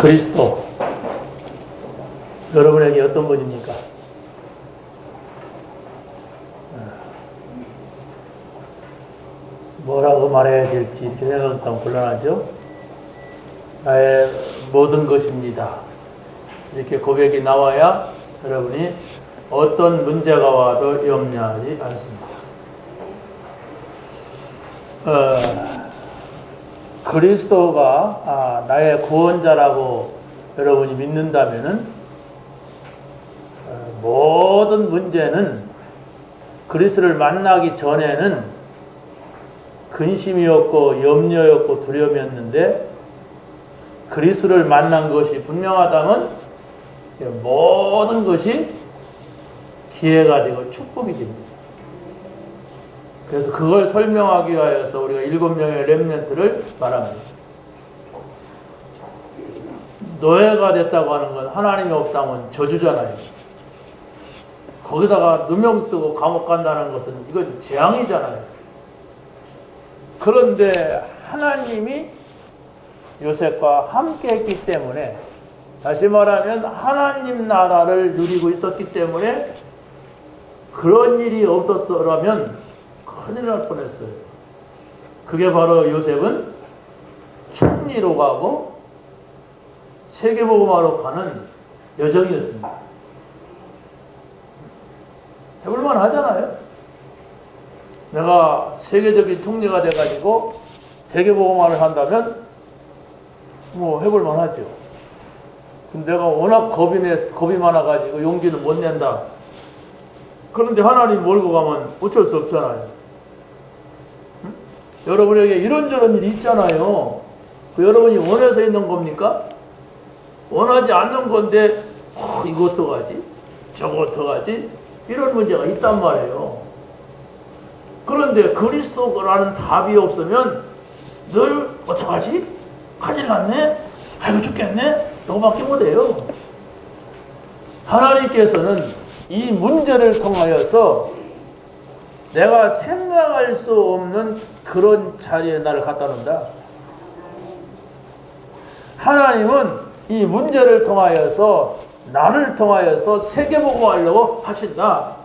그리스도 여러분에게 어떤 분입니까? 뭐라고 말해야 될지 생각하면 곤란하죠. 나의 모든 것입니다. 이렇게 고백이 나와야 여러분이 어떤 문제가 와도 염려하지 않습니다. 그리스도가 나의 구원자라고 여러분이 믿는다면은 모든 문제는 그리스도를 만나기 전에는 근심이었고 염려였고 두려움이었는데 그리스도를 만난 것이 분명하다면 모든 것이 기회가 되고 축복이 됩니다. 그래서 그걸 설명하기 위하여서 우리가 7명의 렘넌트를 말합니다. 노예가 됐다고 하는 건 하나님이 없다면 저주잖아요. 거기다가 누명 쓰고 감옥 간다는 것은 이건 재앙이잖아요. 그런데 하나님이 요셉과 함께 했기 때문에, 다시 말하면 하나님 나라를 누리고 있었기 때문에 그런 일이 없었더라면 큰일 날 뻔했어요. 그게 바로 요셉은 총리로 가고 세계복음화로 가는 여정이었습니다. 해볼만 하잖아요. 내가 세계적인 총리가 돼가지고 세계복음화를 한다면 뭐 해볼만 하죠. 근데 내가 워낙 겁이 많아가지고 용기를 못 낸다. 그런데 하나님 몰고 가면 어쩔 수 없잖아요. 응? 여러분에게 이런저런 일이 있잖아요. 그 여러분이 원해서 있는 겁니까? 원하지 않는 건데 이거 어떡하지? 저거 어떡하지? 이런 문제가 있단 말이에요. 그런데 그리스도라는 답이 없으면 늘 어떡하지? 큰일 났네? 아이고 죽겠네? 이거밖에 못해요. 하나님께서는 이 문제를 통하여서 내가 생각할 수 없는 그런 자리에 나를 갖다 놓는다. 하나님은 이 문제를 통하여서 나를 통하여서 세계복음하려고 하신다.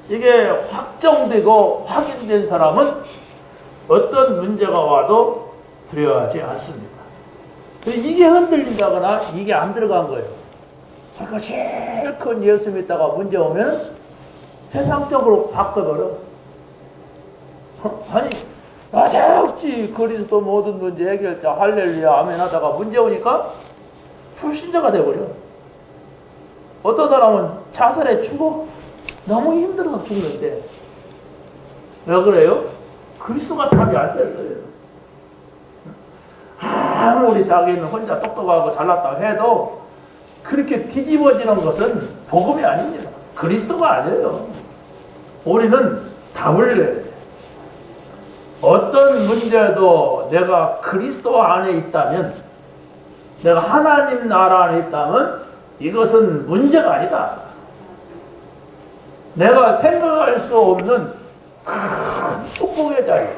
이게 확정되고 확인된 사람은 어떤 문제가 와도 두려워하지 않습니다. 이게 흔들린다거나 이게 안 들어간 거예요. 그러니까 제일 큰 예수 믿다가 문제 오면 세상적으로 바꿔버려. 아니 맞았지, 그리스도 모든 문제 해결자 할렐루야 아멘 하다가 문제 오니까 불신자가 돼버려. 어떤 사람은 자살해 죽어. 너무 힘들어서 죽는데. 왜 그래요? 그리스도가 답이 안 됐어요. 아무리 자기는 혼자 똑똑하고 잘났다 해도 그렇게 뒤집어지는 것은 복음이 아닙니다. 그리스도가 아니에요. 우리는 답을 내야 돼요. 어떤 문제도 내가 그리스도 안에 있다면, 내가 하나님 나라 안에 있다면 이것은 문제가 아니다. 내가 생각할 수 없는 큰 축복의 자리,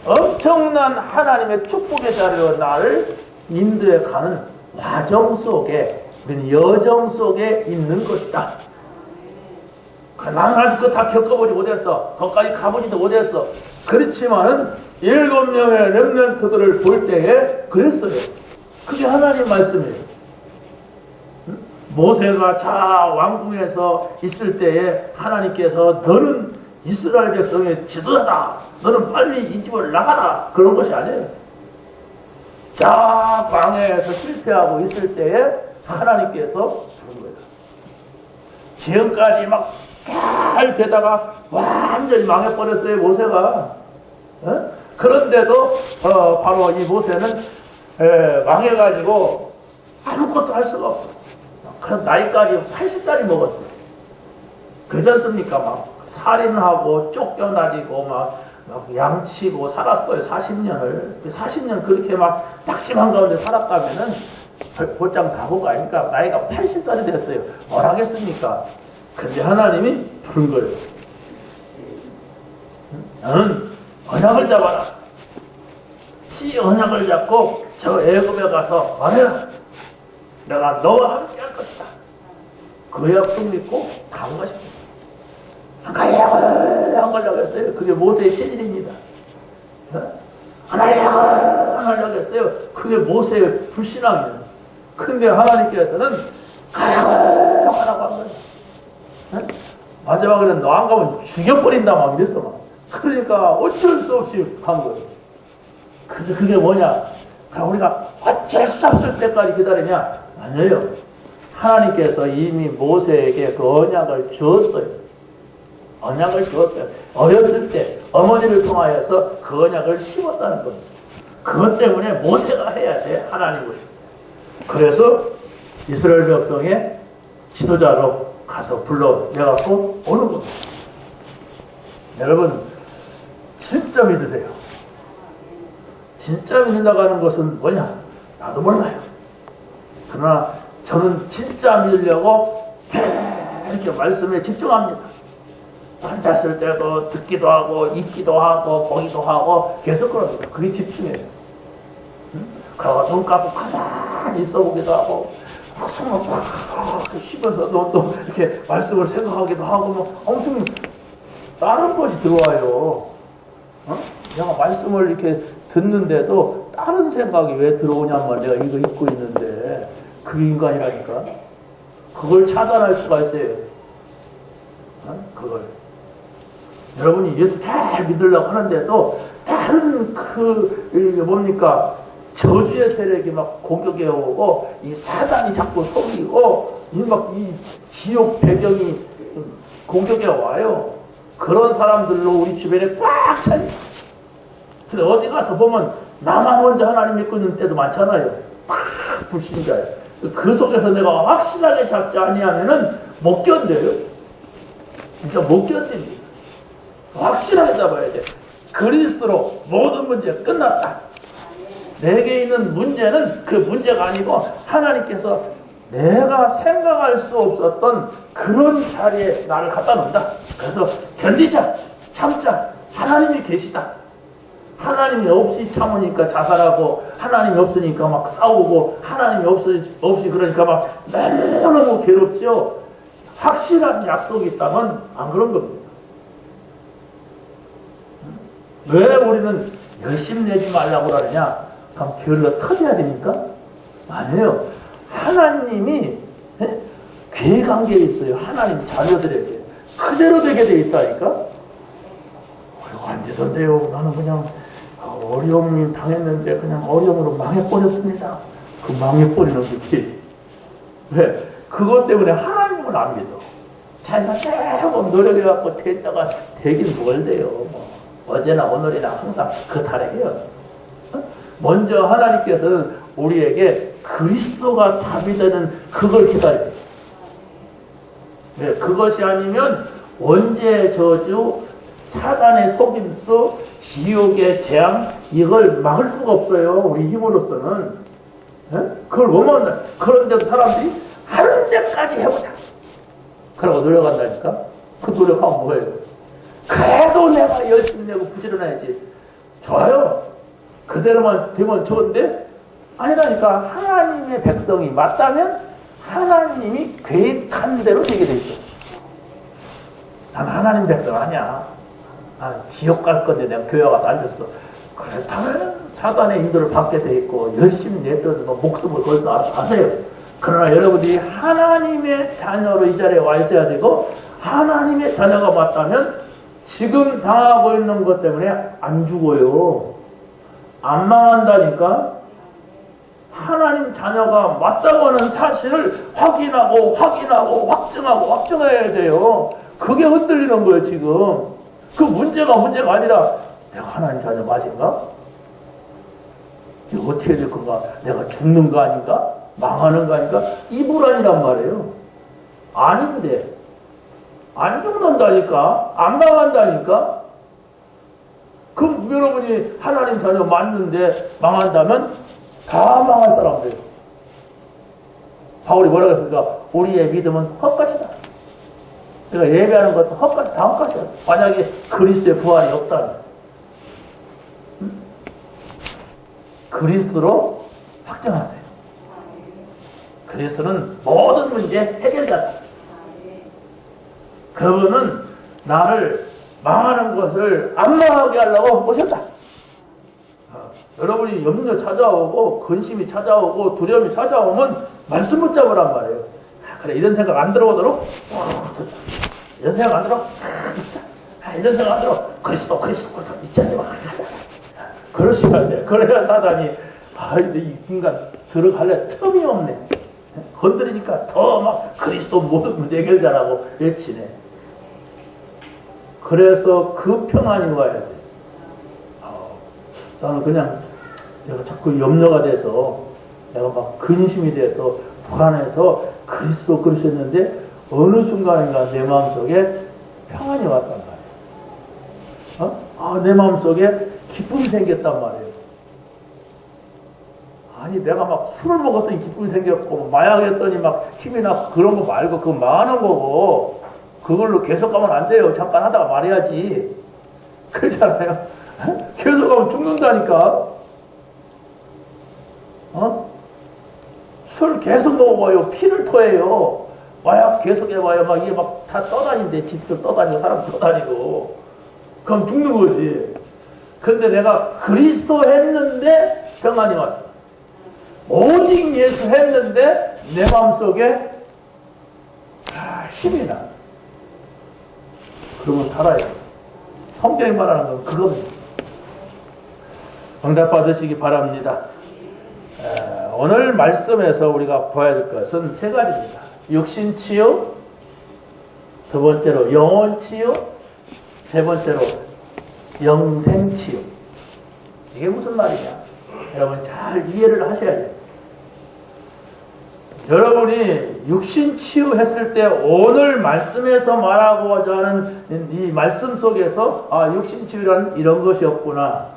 엄청난 하나님의 축복의 자리로 나를 인도해 가는 과정 속에, 우리는 여정 속에 있는 것이다. 나는 아직 그거 다 겪어보지 못했어. 거기까지 가보지도 못했어. 그렇지만은 7명의 렘넌트들을 볼 때에 그랬어요. 그게 하나님 말씀이에요. 모세가 자 왕궁에서 있을 때에 하나님께서 너는 이스라엘 백성의 지도자다. 너는 빨리 이 집을 나가라. 그런 것이 아니에요. 자 광야에서 실패하고 있을 때에 하나님께서 부른 거예요. 지금까지 막 잘 되다가 완전히 망해버렸어요, 모세가. 그런데도 바로 이 모세는 망해가지고 아무것도 할 수가 없어요. 나이까지 80살이 먹었어요. 그렇지 않습니까? 막 살인하고 쫓겨다니고 막 양치고 살았어요. 40년을. 40년 그렇게 막 낙심한 가운데 살았다면은 볼장 다보고 아니까 나이가 80살이 됐어요. 뭘 하겠습니까? 근데 하나님이 부른 거예요. 너는 언약을 잡아라. 같이 언약을 잡고 저 애굽에 가서 말해라. 내가 너와 함께 할 것이다. 그 약속 믿고 간 것입니다. 안 가려고 했어요. 그게 모세의 체질입니다. 안 하려고 했어요. 그게 모세의 불신앙이에요. 그런데 하나님께서는 가라고 하라고 한 거예요. 마지막에는 너 안 가면 죽여버린다 막 이래서 막. 그러니까 어쩔 수 없이 간 거예요. 그래서 그게 뭐냐? 그럼 우리가 어쩔 수 없을 때까지 기다리냐? 아니에요. 하나님께서 이미 모세에게 그 언약을 주었어요. 언약을 주었어요. 어렸을 때 어머니를 통하여서 그 언약을 심었다는 겁니다. 그것 때문에 모세가 해야 돼. 하나님을. 그래서 이스라엘 백성의 지도자로 가서 불러내갖고 오는 겁니다. 여러분 진짜 믿으세요. 진짜 믿는다고 하는 것은 뭐냐? 나도 몰라요. 그러나 저는 진짜 믿으려고 이렇게 말씀에 집중합니다. 앉았을 때도 듣기도 하고 읽기도 하고 보기도 하고 계속 그럽니다. 그게 집중이에요. 그러고 눈 감고 가만히 있어보기도 하고 막 숨을 팍 쉬면서 또 이렇게 말씀을 생각하기도 하고 뭐 엄청 다른 것이 들어와요. 내가 말씀을 이렇게 듣는데도 다른 생각이 왜 들어오냐면 내가 이거 읽고 있는데 그게 인간이라니까. 그걸 차단할 수가 있어요. 그걸. 여러분이 예수 잘 믿으려고 하는데도 다른 뭡니까? 저주의 세력이 막 공격해 오고 이 사단이 자꾸 속이고 이 지옥 배경이 공격해 와요. 그런 사람들로 우리 주변에 꽉 차요. 근데 어디 가서 보면 나만 먼저 하나님 믿고 있는 때도 많잖아요. 불신자예요. 그 속에서 내가 확실하게 잡지 아니하면은 못 견뎌요. 진짜 못 견딥니다. 확실하게 잡아야 돼. 그리스도로 모든 문제 끝났다. 내게 있는 문제는 그 문제가 아니고 하나님께서 내가 생각할 수 없었던 그런 자리에 나를 갖다 놓는다. 그래서 견디자, 참자. 하나님이 계시다. 하나님이 없이 참으니까 자살하고 하나님이 없으니까 막 싸우고 하나님이 없이 그러니까 막 너무너무 괴롭죠. 확실한 약속이 있다면 안 그런 겁니다. 왜 우리는 열심히 내지 말라고 그러느냐? 그럼 게을러 터져야 됩니까? 아니에요. 하나님이 계획관계에 있어요. 하나님 자녀들에게 그대로 되게 돼 있다니까. 안 되던데요. 나는 그냥 어려움이 당했는데 그냥 어려움으로 망해버렸습니다. 그 망해버리는 거지. 왜? 그것 때문에 하나님을 안 믿어. 자기가 조금 노력해갖고 됐다가 되긴 뭘 돼요. 어제나 오늘이나 항상 그 달에요. 먼저 하나님께서는 우리에게 그리스도가 답이 되는 그걸 기다려요. 네, 그것이 아니면 원죄의 저주, 사단의 속임수, 지옥의 재앙 이걸 막을 수가 없어요. 우리 힘으로서는. 네? 그걸 못 막는다. 그런데도 사람들이 하는 데까지 해보자. 그러고 노력한다니까. 그 노력하면 뭐예요? 그래도 내가 열심히 내고 부지런해야지. 좋아요. 그대로만 되면 좋은데 아니라니까. 하나님의 백성이 맞다면 하나님이 계획한 대로 되게 돼 있어. 난 하나님 백성 아니야. 난 지옥 갈 건데 내가 교회 가서 앉았어. 그렇다면 사단의 인도를 받게 돼 있고 열심히 내던 목숨을 걸고 하세요. 그러나 여러분들이 하나님의 자녀로 이 자리에 와 있어야 되고 하나님의 자녀가 맞다면 지금 당하고 있는 것 때문에 안 죽어요. 안 망한다니까. 하나님 자녀가 맞다고 하는 사실을 확인하고 확증해야 돼요. 그게 흔들리는 거예요 지금. 그 문제가 아니라 내가 하나님 자녀 맞은가? 이거 어떻게 될 건가? 내가 죽는 거 아닌가? 망하는 거 아닌가? 이 불안이란 말이에요. 아닌데 안 죽는다니까? 안 망한다니까? 그럼 여러분이 하나님 자녀 맞는데 망한다면 다 망할 사람들이에요. 바울이 뭐라고 했습니까? 우리의 믿음은 헛것이다. 그러니까 예배하는 것도 헛것, 다 헛것이야. 만약에 그리스도의 부활이 없다면. 그리스도로 확정하세요. 그리스도는 모든 문제 해결자다. 그분은 나를 망하는 것을 안 망하게 하려고 오셨다. 여러분이 염려 찾아오고 근심이 찾아오고 두려움이 찾아오면 말씀 붙잡으란 말이에요. 그래, 이런 생각 안 들어오도록 이런 생각 안 들어 이런 생각 안 들어 그리스도 잊지 마. 그러시면 돼. 그래야 사단이 이 인간 들어갈래 틈이 없네. 건드리니까 더 막 그리스도 모든 문제 해결자라고 외치네. 그래서 그 평안이 와야 돼. 나는 그냥 내가 자꾸 염려가 돼서 내가 막 근심이 돼서 불안해서 그리스도 그러셨는데 어느 순간인가 내 마음속에 평안이 왔단 말이에요. 내 마음속에 기쁨이 생겼단 말이에요. 아니 내가 막 술을 먹었더니 기쁨이 생겼고 마약했더니 막 힘이 나고 그런 거 말고 그거 많은 거고 그걸로 계속 가면 안 돼요. 잠깐 하다가 말해야지. 그렇잖아요. 계속 가면 죽는다니까. 술 계속 먹어봐요. 피를 토해요. 마약 계속 해봐요. 막 이게 막 다 떠다니는데 집도 떠다니고 사람 떠다니고. 그럼 죽는 거지. 근데 내가 그리스도 했는데 평안이 왔어. 오직 예수 했는데 내 마음속에 힘이 나. 그러면 살아요. 성경이 말하는 건 그겁니다. 응답 받으시기 바랍니다. 오늘 말씀에서 우리가 봐야 될 것은 세 가지입니다. 육신 치유, 두 번째로 영혼 치유, 세 번째로 영생 치유. 이게 무슨 말이냐? 여러분 잘 이해를 하셔야 돼요. 여러분이 육신 치유했을 때 오늘 말씀에서 말하고자 하는 이 말씀 속에서 육신 치유란 이런 것이었구나.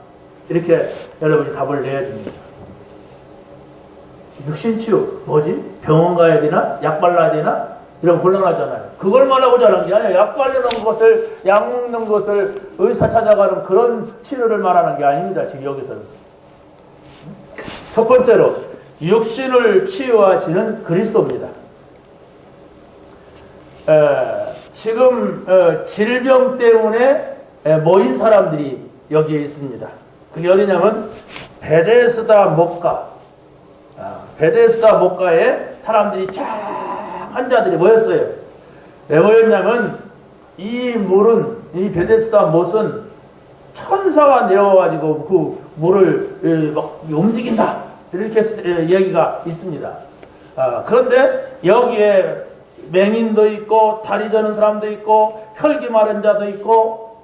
이렇게 여러분이 답을 내야 됩니다. 육신 치유 뭐지? 병원 가야 되나? 약 발라야 되나? 이런 곤란하잖아요. 그걸 말하고자 하는 게 아니라 약 바르는 것을, 약 먹는 것을 의사 찾아가는 그런 치료를 말하는 게 아닙니다. 지금 여기서는. 첫 번째로 육신을 치유하시는 그리스도입니다. 지금 질병 때문에 모인 사람들이 여기에 있습니다. 그게 어디냐면 베데스다 목가. 베데스다 목가에 사람들이 쫙 환자들이 모였어요. 왜 모였냐면 이 물은, 이 베데스다 못은 천사가 내려와가지고 그 물을 막 움직인다. 이렇게 얘기가 있습니다. 그런데 여기에 맹인도 있고 다리 저는 사람도 있고 혈기 마른 자도 있고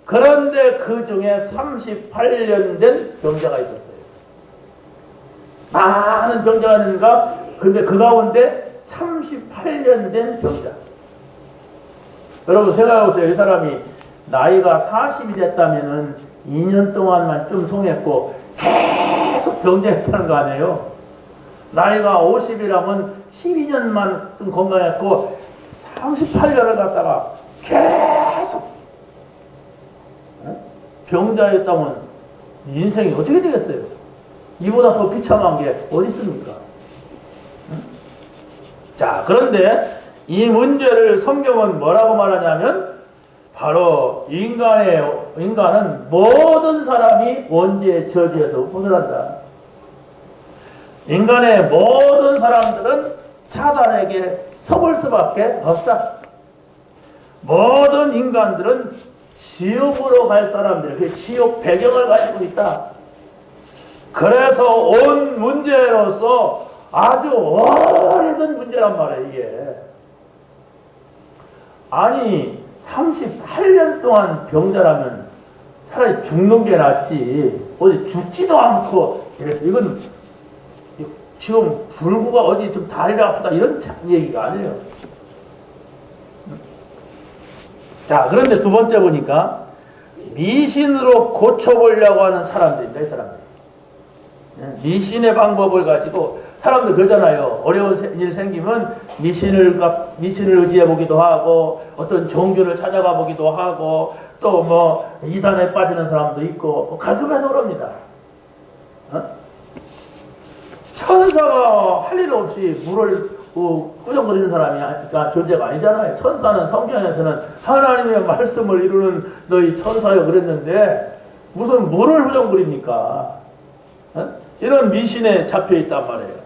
그런데 그 중에 38년 된 병자가 있었어요. 많은 병자가 있는가? 근데 그 가운데 38년 된 병자. 여러분 생각해보세요. 이 사람이 나이가 40이 됐다면은 2년 동안만 좀 송했고 계속 병자했다는 거 아니에요? 나이가 50이라면 12년만 건강했고 38년을 갖다가 계속 병자였다면 인생이 어떻게 되겠어요? 이보다 더 비참한 게 어디 있습니까? 자, 그런데 이 문제를 성경은 뭐라고 말하냐면 바로 인간은 모든 사람이 원죄의 저주에서 벗어난다. 인간의 모든 사람들은 사단에게 속을 수밖에 없다. 모든 인간들은 지옥으로 갈 사람들, 그 지옥 배경을 가지고 있다. 그래서 온 문제로서 아주 오래된 문제란 말이에요, 이게. 아니, 38년 동안 병자라면 차라리 죽는 게 낫지. 어디 죽지도 않고, 이래서 이건 지금 불구가 어디 좀 다리가 아프다 이런 얘기가 아니에요. 자, 그런데 두 번째 보니까 미신으로 고쳐보려고 하는 사람들입니다, 이 사람들. 미신의 방법을 가지고 사람들 그러잖아요. 어려운 일 생기면 미신을 의지해 보기도 하고 어떤 종교를 찾아가 보기도 하고 또 뭐 이단에 빠지는 사람도 있고 계속해서 그럽니다. 일 없이 물을 꾸정거리는 사람이 존재가 아니잖아요. 천사는 성경에서는 하나님의 말씀을 이루는 너희 천사요 그랬는데 무슨 물을 꾸정거립니까? 이런 미신에 잡혀 있단 말이에요.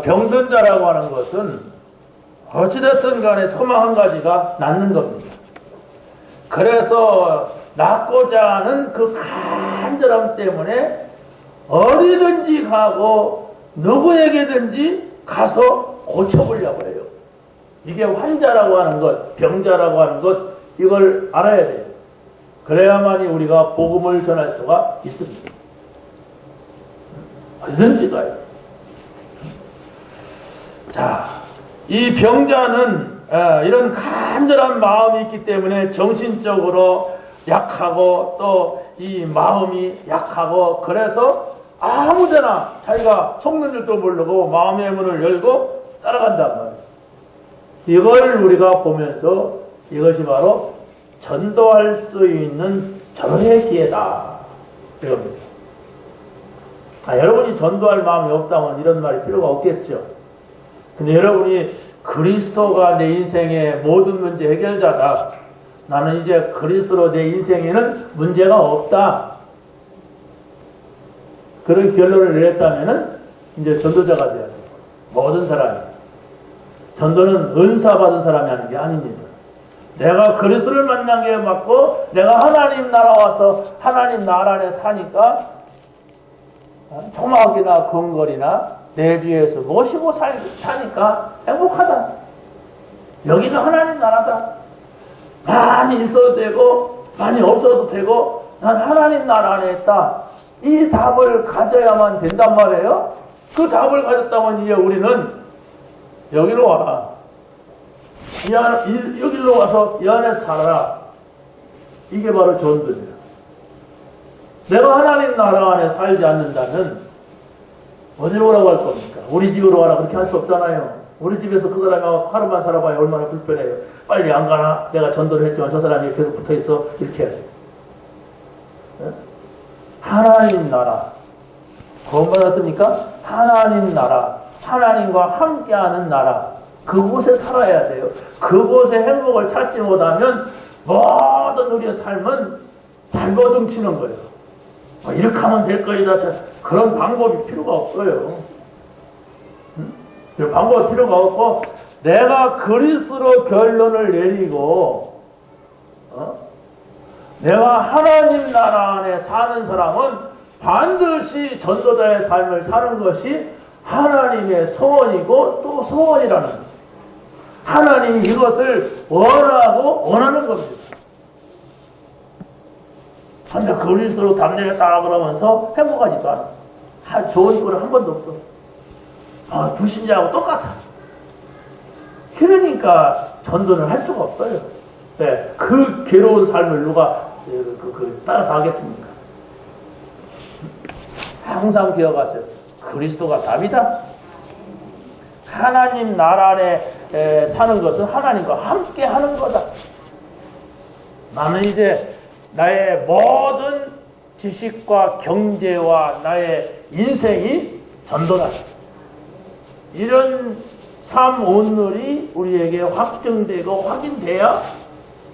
병든 자라고 하는 것은 어찌됐든 간에 소망 한 가지가 낫는 겁니다. 그래서 낫고자 하는 그 간절함 때문에 어디든지 가고 누구에게든지 가서 고쳐보려고 해요. 이게 환자라고 하는 것, 병자라고 하는 것, 이걸 알아야 돼요. 그래야만이 우리가 복음을 전할 수가 있습니다. 어디든지 가요. 자, 이 병자는 이런 간절한 마음이 있기 때문에 정신적으로 약하고 또 이 마음이 약하고 그래서 아무데나 자기가 속는 줄도 모르고 마음의 문을 열고 따라간단 말이에요. 이걸 우리가 보면서 이것이 바로 전도할 수 있는 전의 기회다. 이겁니다. 여러분이 전도할 마음이 없다면 이런 말이 필요가 없겠죠. 근데 여러분이 그리스도가 내 인생의 모든 문제 해결자다. 나는 이제 그리스도로 내 인생에는 문제가 없다. 그런 결론을 내렸다면은 이제 전도자가 돼야 돼요. 모든 사람이. 전도는 은사 받은 사람이 하는 게 아닙니다. 내가 그리스도를 만난 게 맞고 내가 하나님 나라 와서 하나님 나라 안에 사니까 토막이나 궁궐이나 내 뒤에서 모시고 사니까 행복하다. 여기는 하나님 나라다. 많이 있어도 되고 많이 없어도 되고 난 하나님 나라 안에 있다. 이 답을 가져야만 된단 말이에요. 그 답을 가졌다면 이제 우리는 여기로 와라. 여기로 와서 이 안에 살아라. 이게 바로 전도예요. 내가 하나님 나라 안에 살지 않는다면 어디로 오라고 할 겁니까? 우리 집으로 와라. 그렇게 할 수 없잖아요. 우리 집에서 그 사람하고 하루만 살아봐야 얼마나 불편해요. 빨리 안 가나? 내가 전도를 했지만 저 사람이 계속 붙어있어. 이렇게 해야지. 하나님 나라. 구원받았습니까? 하나님 나라. 하나님과 함께하는 나라. 그곳에 살아야 돼요. 그곳에 행복을 찾지 못하면 모든 우리의 삶은 발버둥 치는 거예요. 이렇게 하면 될 거이다. 그런 방법이 필요가 없어요. 방법이 필요가 없고 내가 그리스도로 결론을 내리고 내가 하나님 나라 안에 사는 사람은 반드시 전도자의 삶을 사는 것이 하나님의 소원이고 또 소원이라는 거예요. 하나님이 이것을 원하는 겁니다. 근데 그리스도로 담내겠다 그러면서 행복하지도 않아. 좋은 꼴은 한 번도 없어. 불신자하고 똑같아. 그러니까 전도를 할 수가 없어요. 네, 그 괴로운 삶을 누가 따라서 하겠습니까? 항상 기억하세요. 그리스도가 답이다. 하나님 나라 안에 사는 것은 하나님과 함께 하는 거다. 나는 이제 나의 모든 지식과 경제와 나의 인생이 전도다. 이런 삶 오늘이 우리에게 확정되고 확인돼야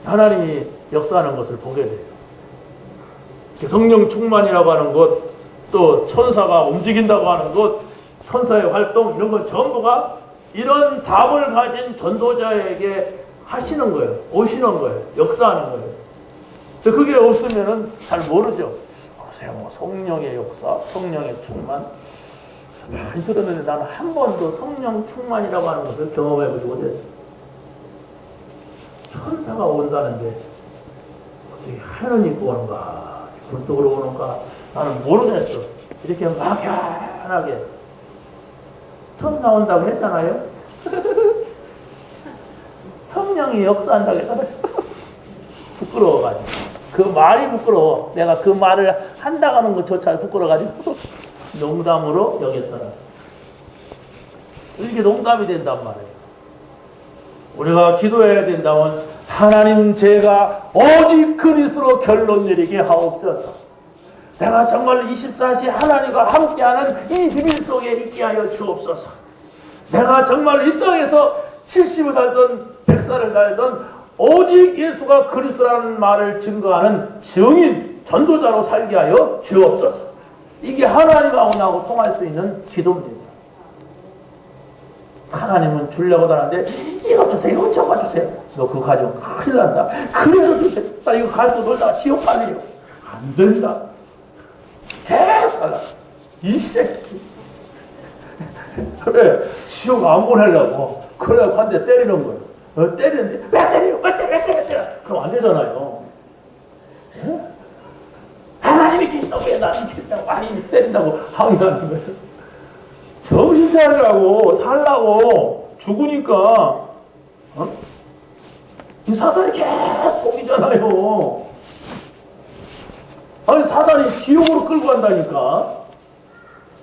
하나님이 역사하는 것을 보게 돼요. 성령 충만이라고 하는 것, 또 천사가 움직인다고 하는 것, 천사의 활동 이런 건 전부가 이런 답을 가진 전도자에게 하시는 거예요. 오시는 거예요. 역사하는 거예요. 그게 없으면은 잘 모르죠. 글쎄요, 뭐 성령의 역사, 성령의 충만 많이 들었는데 나는 한 번도 성령 충만이라고 하는 것을 경험해보지 못했어요. 천사가 온다는데 어떻게 하늘 입고 오는가, 굴뚝으로 오는가 나는 모르겠어. 이렇게 막연하게 천사 온다고 했잖아요. 성령이 역사한다고 했잖아요. 부끄러워가지고. 그 말이 부끄러워. 내가 그 말을 한다고 하는 것조차 부끄러워가지고 농담으로 여겼더라. 이게 농담이 된단 말이에요. 우리가 기도해야 된다면 하나님 제가 오직 그리스도로 결론 내리게 하옵소서. 내가 정말 24시 하나님과 함께하는 이 비밀 속에 있게 하여 주옵소서. 내가 정말 이 땅에서 70을 살던 100살을 살던 오직 예수가 그리스도라는 말을 증거하는 증인, 전도자로 살게 하여 주옵소서. 이게 하나님하고 나하고 통할 수 있는 기도입니다. 하나님은 주려고 하는데 이거 주세요, 이거 저거 주세요. 너 그거 가지고 큰일 난다. 그래서 주세요. 나 이거 가지고 놀다가 지옥 갈래요. 안 된다. 계속 갈라. 이 새끼. 그래, 지옥 안 보내려고. 그래갖고 한 대 때리는 거예요. 때리는데, 왜 때려요? 왜 때려? 그럼 안 되잖아요. 예? 하나님이 계시다고 왜 나는 계시다고 하나님이 때린다고 항의하는 거예요. 정신 차리라고, 살라고, 죽으니까, 이 사단이 계속 뽕이잖아요. 아니, 사단이 지옥으로 끌고 간다니까.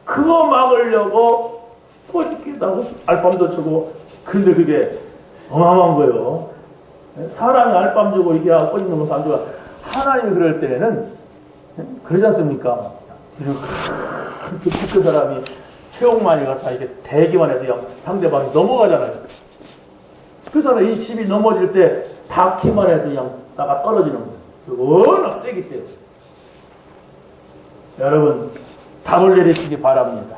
그거 막으려고 꼬집기도 하고, 알밤도 주고, 근데 그게 어마어마한 거예요. 사람이 알밤 주고 이렇게 하고 꼬집는 것도 안 좋아. 하나님이 그럴 때는, 그러지 않습니까? 그 사람이 체육만이 갖다 이렇게 대기만 해도 상대방이 넘어가잖아요. 그 사람 이 집이 넘어질 때 닿기만 해도 그냥 나가 떨어지는 거예요. 워낙 세기 때문에. 여러분, 답을 내리시기 바랍니다.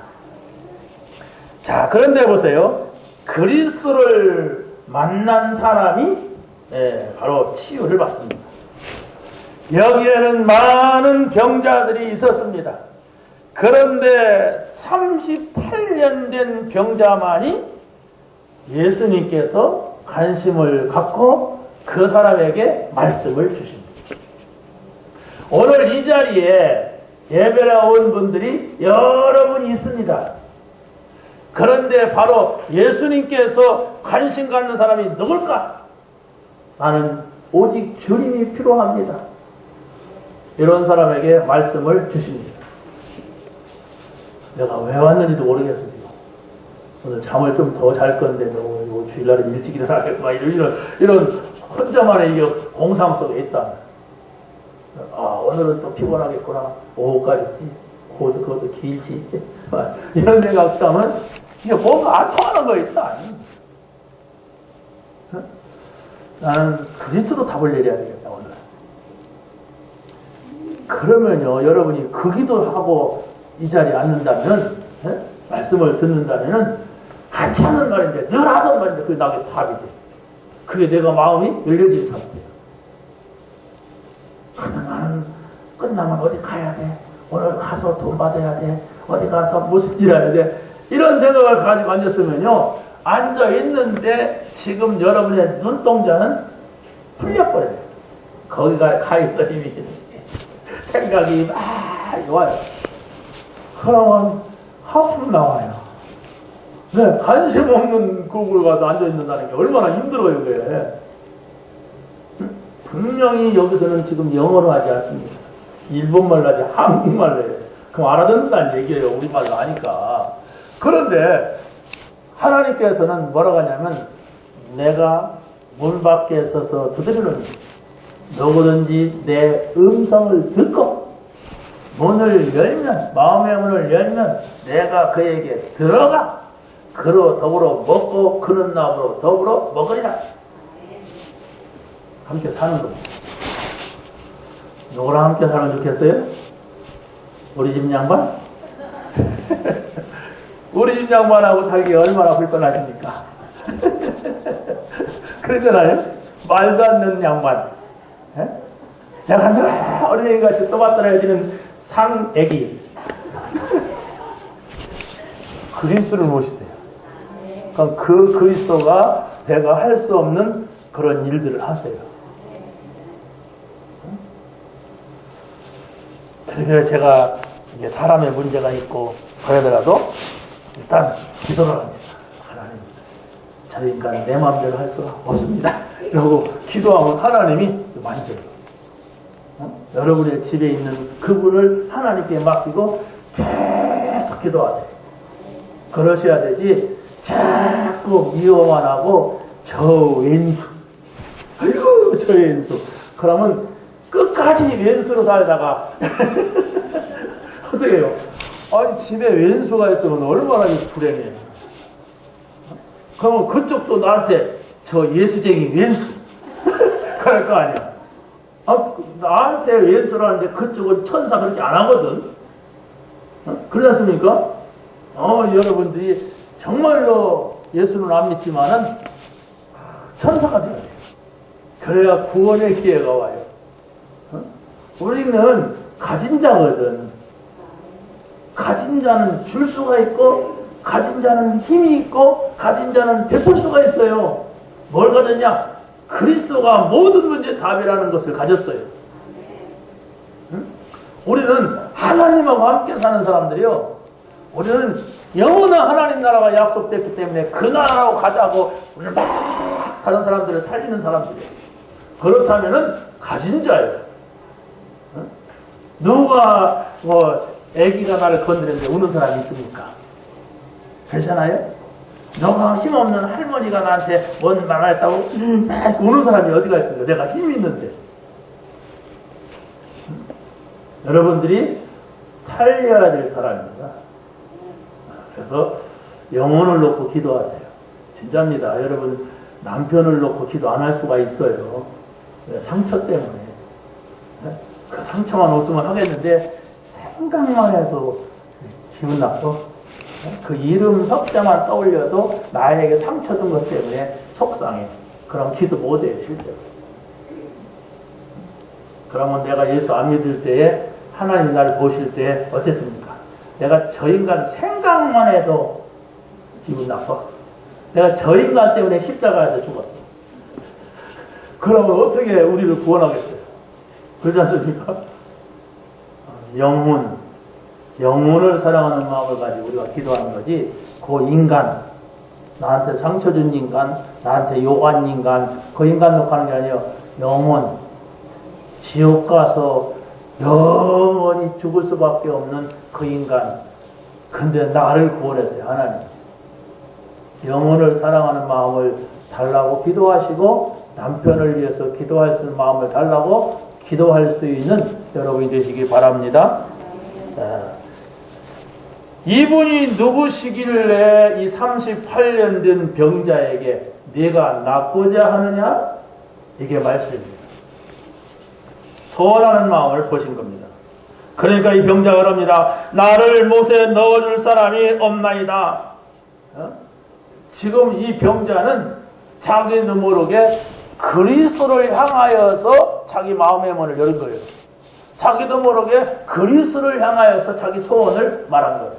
자, 그런데 보세요. 그리스도를 만난 사람이 바로 치유를 받습니다. 여기에는 많은 병자들이 있었습니다. 그런데 38년 된 병자만이 예수님께서 관심을 갖고 그 사람에게 말씀을 주십니다. 오늘 이 자리에 예배를 온 분들이 여러분 있습니다. 그런데 바로 예수님께서 관심 갖는 사람이 누굴까? 나는 오직 주님이 필요합니다. 이런 사람에게 말씀을 주십니다. 내가 왜 왔는지도 모르겠어, 지금. 오늘 잠을 좀 더 잘 건데, 너 주일날은 일찍 일어나겠구나. 이런 혼자만의 이 공상 속에 있다. 아, 오늘은 또 피곤하겠구나. 오후까지지. 그것도 길지. 이런 생각도 하면, 이게 뭔가 안 통하는 거 있다. 나는 그리스도 답을 내려야 되겠다, 오늘. 그러면요, 여러분이 그 기도하고 이 자리에 앉는다면, 말씀을 듣는다면, 같이 하는 말인데, 늘 하던 말인데, 그게 나에게 답이 돼. 그게 내가 마음이 열려진 상태예요. 그러면 나는 끝나면 어디 가야 돼. 오늘 가서 돈 받아야 돼. 어디 가서 무슨 일 해야 돼. 이런 생각을 가지고 앉았으면요, 앉아있는데, 지금 여러분의 눈동자는 풀려버려요. 거기가 가 있어, 이미. 생각이 막 와요. 그러면 하품 나와요. 네, 관심 없는 그걸 가서 앉아있는다는 게 얼마나 힘들어요, 그게. 분명히 여기서는 지금 영어로 하지 않습니다. 일본말로 하지, 한국말로 해요. 그럼 알아듣는다는 얘기예요, 우리말로 하니까. 그런데 하나님께서는 뭐라고 하냐면, 내가 문 밖에 서서 두드리는 누구든지 내 음성을 듣고 문을 열면, 마음의 문을 열면 내가 그에게 들어가 그로 더불어 먹고 그는 나무로 더불어 먹으리라. 함께 사는 겁니다. 누구랑 함께 살면 좋겠어요? 우리 집 양반? 우리 집 양반하고 살기 얼마나 불편하십니까? 그러잖아요. 말도 안 되는 양반. 내가 늘 어린애기같이 떠받들어야지는 상애기. 그리스도를 모시세요. 그러니까 그 그리스도가 내가 할 수 없는 그런 일들을 하세요. 그래서 제가 이게 사람의 문제가 있고 그러더라도 일단 기도를 합니다. 하나님, 저 인간은 내 마음대로 할 수가 없습니다. 그러고 기도하면 하나님이 만져요. 여러분의 집에 있는 그분을 하나님께 맡기고 계속 기도하세요. 그러셔야 되지, 자꾸 미워만 하고 저 왼수, 아이고 저 왼수, 그러면 끝까지 왼수로 살다가 어떻게 해요? 아니, 집에 왼수가 있으면 얼마나 불행해. 그러면 그쪽도 나한테 저 예수쟁이 왼수. 그럴 거 아니야. 아, 나한테 왼수라는데 그쪽은 천사 그렇게 안 하거든. 그렇지 않습니까? 여러분들이 정말로 예수는 안 믿지만은 천사가 돼야 돼. 그래야 구원의 기회가 와요. 우리는 가진 자거든. 가진 자는 줄 수가 있고, 가진 자는 힘이 있고, 가진 자는 베풀 수가 있어요. 뭘 가졌냐? 그리스도가 모든 문제의 답이라는 것을 가졌어요. 우리는 하나님하고 함께 사는 사람들이요. 우리는 영원한 하나님 나라가 약속됐기 때문에 그 나라로 가자고 우리는 막 다른 사람들을 살리는 사람들이에요. 그렇다면은 가진 자예요. 누가 애기가 나를 건드렸는데 우는 사람이 있습니까? 그렇잖아요? 너가 힘없는 할머니가 나한테 뭔 말을 했다고 우는 사람이 어디가 있습니까? 내가 힘이 있는데. 여러분들이 살려야 될 사람입니다. 그래서 영혼을 놓고 기도하세요. 진짜입니다. 여러분, 남편을 놓고 기도 안 할 수가 있어요. 상처 때문에. 그 상처만 없으면 하겠는데 생각만 해도 기분 나빠. 그 이름 석자만 떠올려도 나에게 상처 준 것 때문에 속상해. 그럼 기도 못해요, 실제로. 그러면 내가 예수 안 믿을 때에 하나님 나를 보실 때 어땠습니까? 내가 저 인간 생각만 해도 기분 나빠. 내가 저 인간 때문에 십자가에서 죽었어. 그러면 어떻게 우리를 구원하겠어요? 그렇지 않습니까? 영혼을 사랑하는 마음을 가지고 우리가 기도하는 거지, 그 인간, 나한테 상처 준 인간, 나한테 욕한 인간, 그 인간 욕하는 게 아니에요. 영혼, 지옥 가서 영원히 죽을 수밖에 없는 그 인간. 근데 나를 구원했어요, 하나님. 영혼을 사랑하는 마음을 달라고 기도하시고, 남편을 위해서 기도할 수 있는 마음을 달라고 기도할 수 있는 여러분이 되시기 바랍니다. 이분이 누구시길래 이 38년 된 병자에게 네가 낫고자 하느냐? 이게 말씀입니다. 소원하는 마음을 보신 겁니다. 그러니까 이 병자가 그럽니다. 나를 못에 넣어줄 사람이 없나이다. 지금 이 병자는 자기도 모르게 그리스도를 향하여서 자기 마음의 문을 열은 거예요. 자기도 모르게 그리스도를 향하여서 자기 소원을 말한 거예요.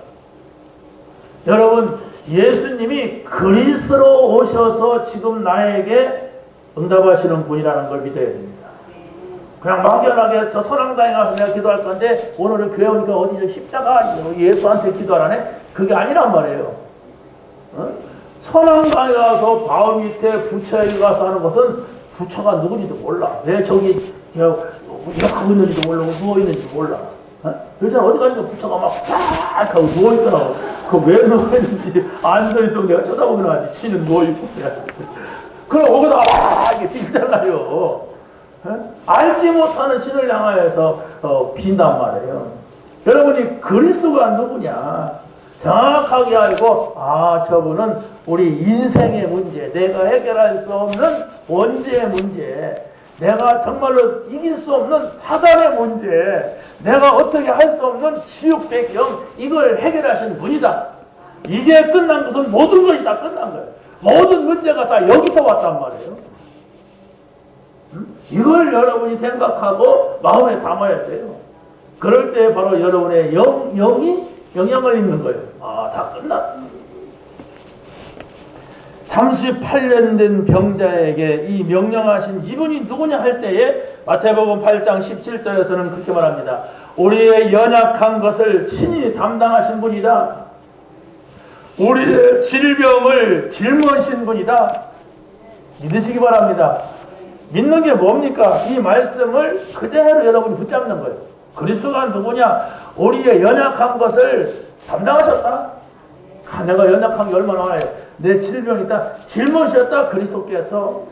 여러분, 예수님이 그리스도로 오셔서 지금 나에게 응답하시는 분이라는 걸 믿어야 됩니다. 그냥 막연하게 저 선왕당에 가서 내가 기도할 건데 오늘은 교회 오니까 어디 십자가 예수한테 기도하라네? 그게 아니란 말이에요. 선왕당에 가서 바위 밑에 부처에게 가서 하는 것은 부처가 누군지도 몰라. 왜 저기 하고 있는지도 모르고 누워있는지도 몰라. 그래서 어디 가니까 부처가 막 딱 하고 누워있더라고. 그 왜 누워있는지 앉아있으면 내가 쳐다보긴 하지. 신은 누워있고. 그럼 거기다 막 이렇게 빈잖아요. 알지 못하는 신을 향하여서 빈단 말이에요. 여러분이 그리스도가 누구냐 정확하게 알고, 저분은 우리 인생의 문제, 내가 해결할 수 없는 원죄의 문제, 내가 정말로 이길 수 없는 사단의 문제, 내가 어떻게 할 수 없는 지옥 배경, 이걸 해결하신 분이다. 이게 끝난 것은 모든 것이 다 끝난 거예요. 모든 문제가 다 여기서 왔단 말이에요. 이걸 여러분이 생각하고 마음에 담아야 돼요. 그럴 때 바로 여러분의 영이 영향을 입는 거예요. 다 끝났다. 38년 된 병자에게 이 명령하신 이분이 누구냐 할 때에 마태복음 8장 17절에서는 그렇게 말합니다. 우리의 연약한 것을 친히 담당하신 분이다. 우리의 질병을 짊어진 분이다. 믿으시기 바랍니다. 믿는 게 뭡니까? 이 말씀을 그대로 여러분이 붙잡는 거예요. 그리스도가 누구냐? 우리의 연약한 것을 담당하셨다. 내가 연약한 게 얼마나 많아요. 내 질병이 있다. 짊어지셨다. 그리스도께서.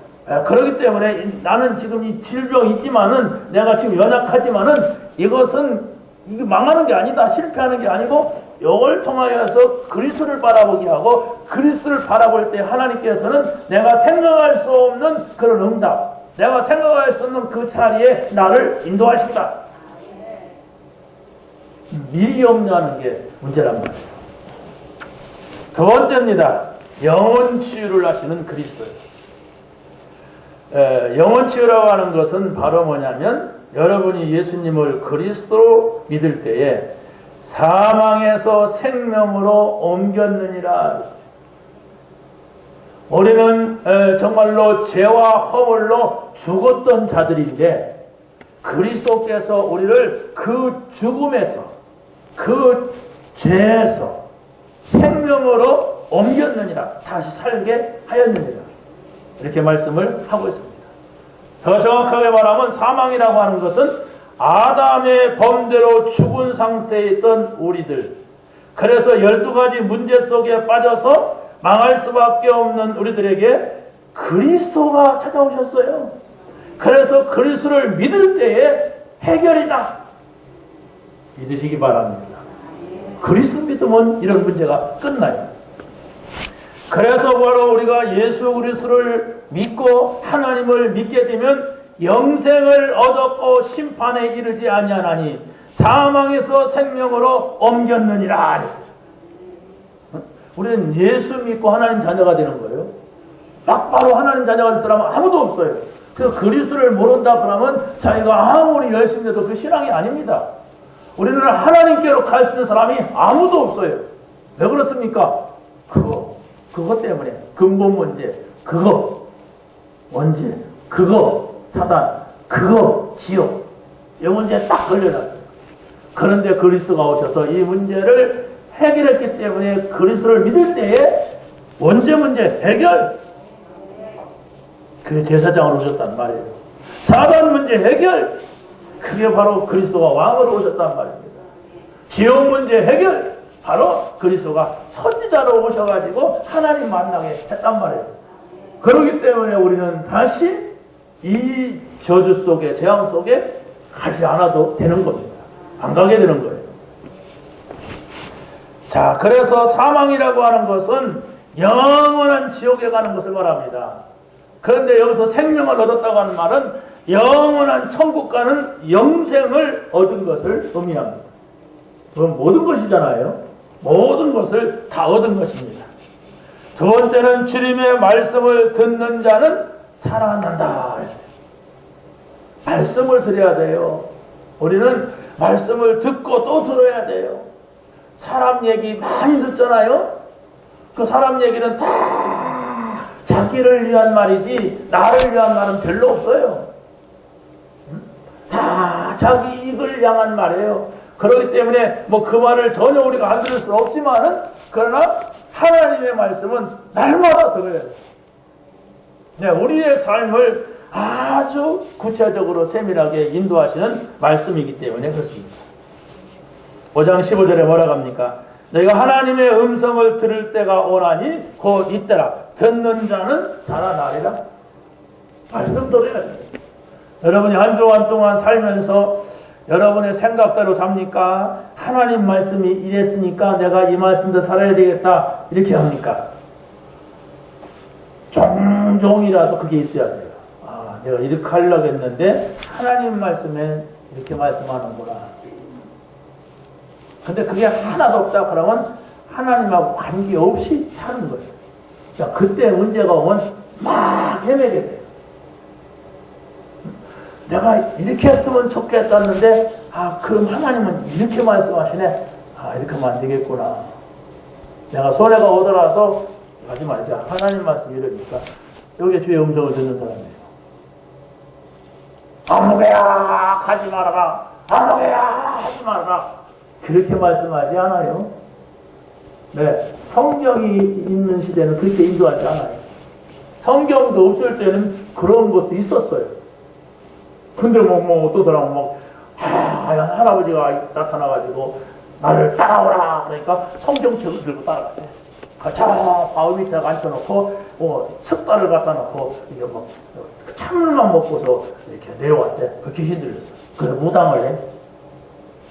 그렇기 때문에 나는 지금 이 질병이 있지만은, 내가 지금 연약하지만은, 이것은 이게 망하는 게 아니다, 실패하는 게 아니고 이걸 통하여서 그리스도를 바라보게 하고 그리스도를 바라볼 때 하나님께서는 내가 생각할 수 없는 그런 응답, 내가 생각할 수 없는 그 자리에 나를 인도하신다. 미리 염려하는 게 문제란 말이에요. 두 번째입니다. 영혼 치유를 하시는 그리스도예요. 영혼 치유라고 하는 것은 바로 뭐냐면 여러분이 예수님을 그리스도로 믿을 때에 사망에서 생명으로 옮겼느니라. 우리는 정말로 죄와 허물로 죽었던 자들인데 그리스도께서 우리를 그 죽음에서, 그 죄에서 생명으로 옮겼느니라. 다시 살게 하였느니라. 이렇게 말씀을 하고 있습니다. 더 정확하게 말하면 사망이라고 하는 것은 아담의 범죄로 죽은 상태에 있던 우리들, 그래서 12가지 문제 속에 빠져서 망할 수밖에 없는 우리들에게 그리스도가 찾아오셨어요. 그래서 그리스도를 믿을 때에 해결이다. 믿으시기 바랍니다. 그리스도 믿으면 이런 문제가 끝나요. 그래서 바로 우리가 예수 그리스도를 믿고 하나님을 믿게 되면 영생을 얻었고 심판에 이르지 아니하나니 사망에서 생명으로 옮겼느니라. 우리는 예수 믿고 하나님 자녀가 되는 거예요. 막바로 하나님 자녀가 될 사람은 아무도 없어요. 그래서 그리스도를 모른다 그러면 자기가 아무리 열심히 해도 그 신앙이 아닙니다. 우리는 하나님께로 갈 수 있는 사람이 아무도 없어요. 왜 그렇습니까? 그것 때문에 근본 문제, 그거 원죄, 그거 사단, 그거 지옥, 이 문제에 딱 걸려놨어요. 그런데 그리스도가 오셔서 이 문제를 해결했기 때문에 그리스도를 믿을 때에 원죄 문제 해결, 그 제사장으로 오셨단 말이에요. 사단 문제 해결, 그게 바로 그리스도가 왕으로 오셨단 말입니다. 지옥 문제 해결, 바로 그리스도가 선지자로 오셔가지고 하나님 만나게 했단 말이에요. 그렇기 때문에 우리는 다시 이 저주 속에, 재앙 속에 가지 않아도 되는 겁니다. 안 가게 되는 거예요. 자, 그래서 사망이라고 하는 것은 영원한 지옥에 가는 것을 말합니다. 그런데 여기서 생명을 얻었다고 하는 말은 영원한 천국 가는 영생을 얻은 것을 의미합니다. 그건 모든 것이잖아요. 모든 것을 다 얻은 것입니다. 두 번째는 주님의 말씀을 듣는 자는 살아난다. 말씀을 들어야 돼요. 우리는 말씀을 듣고 또 들어야 돼요. 사람 얘기 많이 듣잖아요. 그 사람 얘기는 다 자기를 위한 말이지 나를 위한 말은 별로 없어요. 다 자기 이익을 향한 말이에요. 그렇기 때문에 그 말을 전혀 우리가 안 들을 수는 없지만은, 그러나 하나님의 말씀은 날마다 들어야 돼요. 네, 우리의 삶을 아주 구체적으로 세밀하게 인도하시는 말씀이기 때문에 그렇습니다. 5장 15절에 뭐라고 합니까? 너희가 하나님의 음성을 들을 때가 오나니 곧 이때라. 듣는 자는 살아나리라. 말씀 들어야 돼요. 여러분이 한 주간 동안 살면서 여러분의 생각대로 삽니까? 하나님 말씀이 이랬으니까 내가 이 말씀대로 살아야 되겠다, 이렇게 합니까? 종종이라도 그게 있어야 돼요. 아, 내가 이렇게 하려고 했는데 하나님 말씀에 이렇게 말씀하는구나. 근데 그게 하나도 없다 그러면 하나님하고 관계없이 사는 거예요. 자, 그때 문제가 오면 막 헤매게 돼요. 내가 이렇게 했으면 좋겠었는데, 그럼 하나님은 이렇게 말씀하시네. 이렇게 하면 안 되겠구나. 내가 손해가 오더라도 하지 말자. 하나님 말씀이 이러니까. 여기에 주의 음성을 듣는 사람이에요. 아무개야 가지 말아라. 아무개야 하지 말아라. 그렇게 말씀하지 않아요. 네, 성경이 있는 시대는 그렇게 인도하지 않아요. 성경도 없을 때는 그런 것도 있었어요. 근데 어떤 사람은 하얀 할아버지가 나타나가지고 나를 따라오라 그러니까 성경책을 들고 따라갔대. 저 바위 밑에 앉혀놓고 석달을 갖다 놓고 이게 찬물만 먹고서 이렇게 내려왔대. 그 귀신 들렸어. 그래서 무당을 해.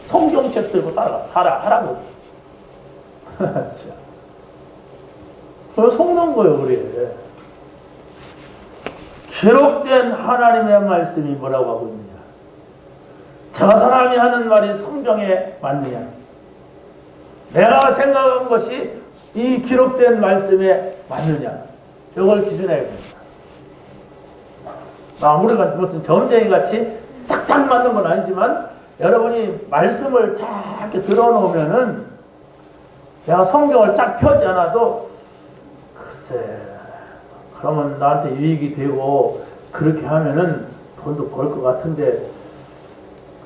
성경책 들고 하라고. 그거 속는 거예요, 그래. 기록된 하나님의 말씀이 뭐라고 하고 있느냐? 저 사람이 하는 말이 성경에 맞느냐? 내가 생각한 것이 이 기록된 말씀에 맞느냐? 이걸 기준해야 됩니다. 우리가 무슨 점쟁이 같이 딱딱 맞는 건 아니지만 여러분이 말씀을 쫙 이렇게 들어놓으면은 내가 성경을 쫙 펴지 않아도 글쎄 그러면 나한테 유익이 되고 그렇게 하면은 돈도 벌 것 같은데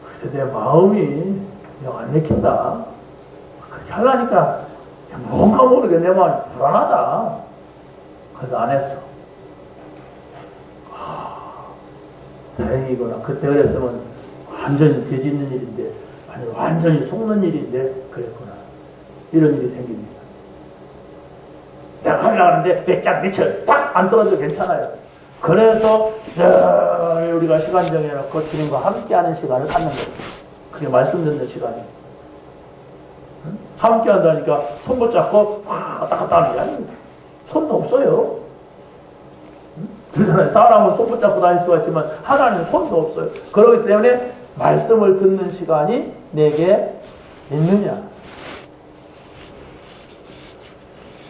글쎄 내 마음이 안 내킨다. 그렇게 하려니까 뭔가 모르게 내 마음이 불안하다. 그래서 안 했어. 다행이구나. 그때 그랬으면 완전히 되짓는 일인데, 아니 완전히 속는 일인데 그랬구나. 이런 일이 생깁니다. 내가 하려고 하는데 몇장 딱 안 떨어져도 괜찮아요. 그래서 우리가 시간 정해놓고 주님과 함께하는 시간을 갖는 거예요. 그게 말씀 듣는 시간이에요. 응? 함께 한다니까 손 붙잡고 왔다 갔다 하는 게 아닙니다. 손도 없어요. 그렇잖아요. 사람은 손 붙잡고 다닐 수가 있지만 하나님은 손도 없어요. 그렇기 때문에 말씀을 듣는 시간이 내게 있느냐.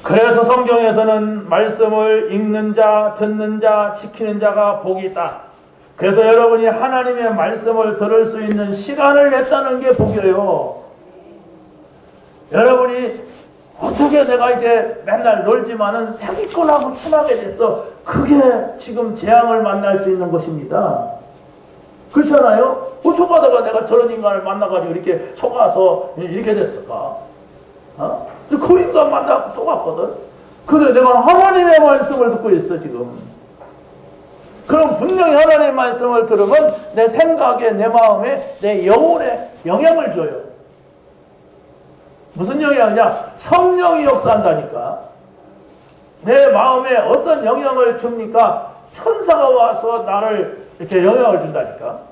그래서 성경에서는 말씀을 읽는 자, 듣는 자, 지키는 자가 복이 있다. 그래서 여러분이 하나님의 말씀을 들을 수 있는 시간을 냈다는 게 복이에요. 여러분이 어떻게 내가 이제 맨날 놀지만은 사기꾼하고 친하게 됐어. 그게 지금 재앙을 만날 수 있는 것입니다. 그렇잖아요? 속아다가 내가 저런 인간을 만나가지고 이렇게 속아서 이렇게 됐을까? 그 인간 만나고 속았거든? 근데 내가 하나님의 말씀을 듣고 있어, 지금. 그럼 분명히 하나님의 말씀을 들으면 내 생각에, 내 마음에, 내 영혼에 영향을 줘요. 무슨 영향이냐? 성령이 역사한다니까. 내 마음에 어떤 영향을 줍니까? 천사가 와서 나를 이렇게 영향을 준다니까.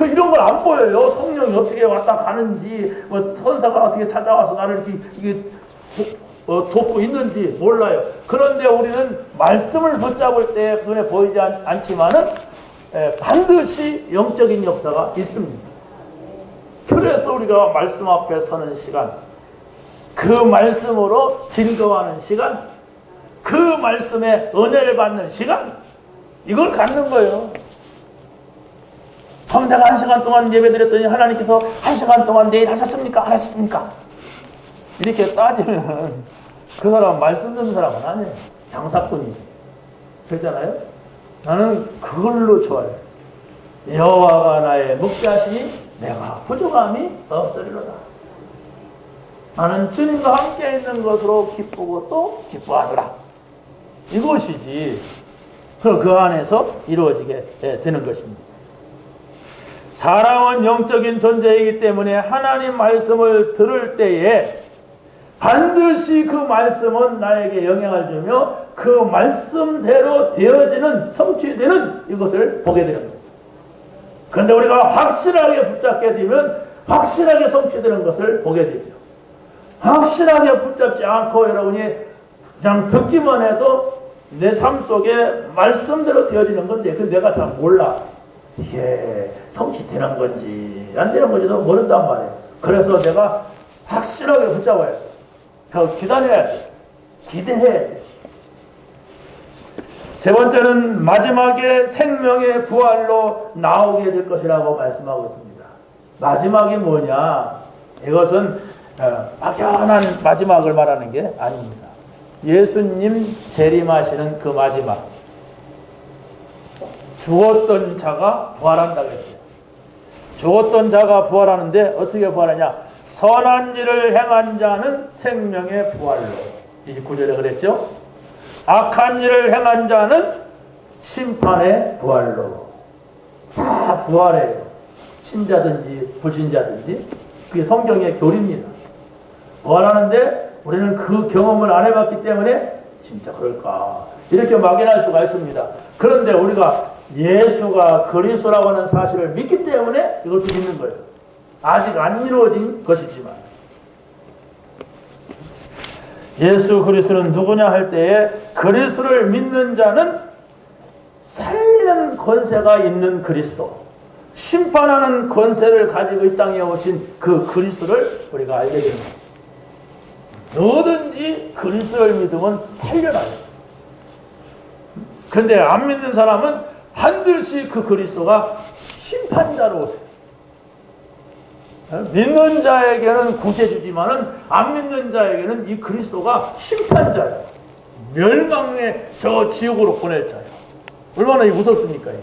이런 걸 안 보여요. 성령이 어떻게 왔다 가는지, 천사가 어떻게 찾아와서 나를 이렇게 돕고 있는지 몰라요. 그런데 우리는 말씀을 붙잡을 때 눈에 보이지 않지만은 반드시 영적인 역사가 있습니다. 그래서 우리가 말씀 앞에 서는 시간, 그 말씀으로 증거하는 시간, 그 말씀에 은혜를 받는 시간, 이걸 갖는 거예요. 그럼 내가 1시간 동안 예배 드렸더니 하나님께서 1시간 동안 내일 하셨습니까? 안 하셨습니까? 이렇게 따지면 그 사람 말씀 듣는 사람은 아니에요. 장사꾼이지. 그랬잖아요? 나는 그걸로 좋아해요. 여호와가 나의 목자시니 내가 부족함이 없으리로다. 나는 주님과 함께 있는 것으로 기쁘고 또 기뻐하노라. 이것이지. 그럼 그 안에서 이루어지게 되는 것입니다. 사람은 영적인 존재이기 때문에 하나님 말씀을 들을 때에 반드시 그 말씀은 나에게 영향을 주며 그 말씀대로 되어지는, 성취되는 이것을 보게 되는 겁니다. 그런데 우리가 확실하게 붙잡게 되면 확실하게 성취되는 것을 보게 되죠. 확실하게 붙잡지 않고 여러분이 그냥 듣기만 해도 내 삶 속에 말씀대로 되어지는 건데 그 내가 잘 몰라. 이게 성취되는 건지 안 되는 건지도 모른단 말이에요. 그래서 내가 확실하게 붙잡아야 돼. 기다려야 돼. 기대해야 돼. 세 번째는 마지막에 생명의 부활로 나오게 될 것이라고 말씀하고 있습니다. 마지막이 뭐냐? 이것은 막연한 마지막을 말하는 게 아닙니다. 예수님 재림하시는 그 마지막. 죽었던 자가 부활한다고 했어요. 죽었던 자가 부활하는데 어떻게 부활하냐? 선한 일을 행한 자는 생명의 부활로. 29절에 그랬죠? 악한 일을 행한 자는 심판의 부활로. 다 부활해요. 신자든지 불신자든지. 그게 성경의 교리입니다. 부활하는데 우리는 그 경험을 안 해봤기 때문에 진짜 그럴까 이렇게 막연할 수가 있습니다. 그런데 우리가 예수가 그리스도라고 하는 사실을 믿기 때문에 이것도 믿는 거예요. 아직 안 이루어진 것이지만 예수 그리스도는 누구냐 할 때에 그리스도를 믿는 자는 살리는 권세가 있는 그리스도, 심판하는 권세를 가지고 이 땅에 오신 그 그리스도를 우리가 알게 됩니다. 뭐든지 그리스도를 믿으면 살려나요. 그런데 안 믿는 사람은 반드시 그 그리스도가 심판자로 오세요. 믿는 자에게는 구세주지만은 안 믿는 자에게는 이 그리스도가 심판자예요. 멸망의 저 지옥으로 보낼 자예요. 얼마나 무섭습니까 이게?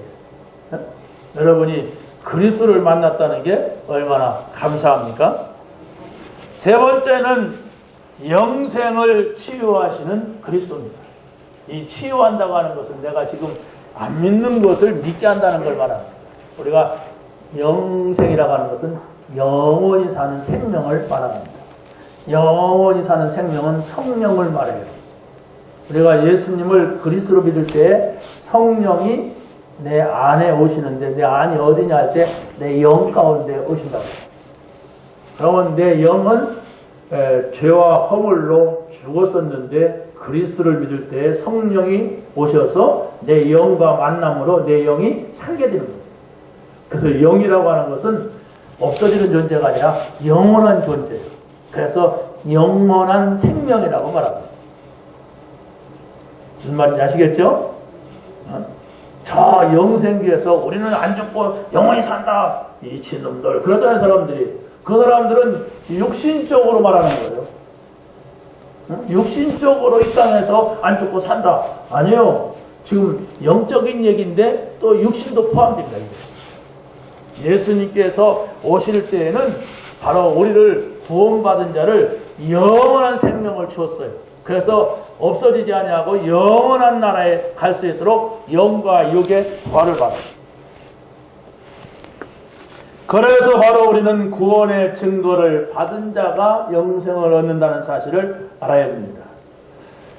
여러분이 그리스도를 만났다는 게 얼마나 감사합니까? 세 번째는 영생을 치유하시는 그리스도입니다. 이 치유한다고 하는 것은 내가 지금 안 믿는 것을 믿게 한다는 걸 말합니다. 우리가 영생이라고 하는 것은 영원히 사는 생명을 말합니다. 영원히 사는 생명은 성령을 말해요. 우리가 예수님을 그리스도로 믿을 때 성령이 내 안에 오시는데, 내 안이 어디냐 할 때 내 영 가운데 오신다고 해요. 그러면 내 영은 죄와 허물로 죽었었는데 그리스도를 믿을 때 성령이 오셔서 내 영과 만남으로 내 영이 살게 되는 거예요. 그래서 영이라고 하는 것은 없어지는 존재가 아니라 영원한 존재예요. 그래서 영원한 생명이라고 말합니다. 무슨 말인지 아시겠죠? 저 영생기에서 우리는 안 죽고 영원히 산다. 미친놈들. 그렇다는 사람들이, 그 사람들은 육신적으로 말하는 거예요. 육신적으로 이 땅에서 안 죽고 산다. 아니요. 지금 영적인 얘기인데 또 육신도 포함됩니다. 예수님께서 오실 때에는 바로 우리를 구원받은 자를 영원한 생명을 주었어요. 그래서 없어지지 아니하고 영원한 나라에 갈 수 있도록 영과 육의 부활을 받아요. 그래서 바로 우리는 구원의 증거를 받은 자가 영생을 얻는다는 사실을 알아야 됩니다.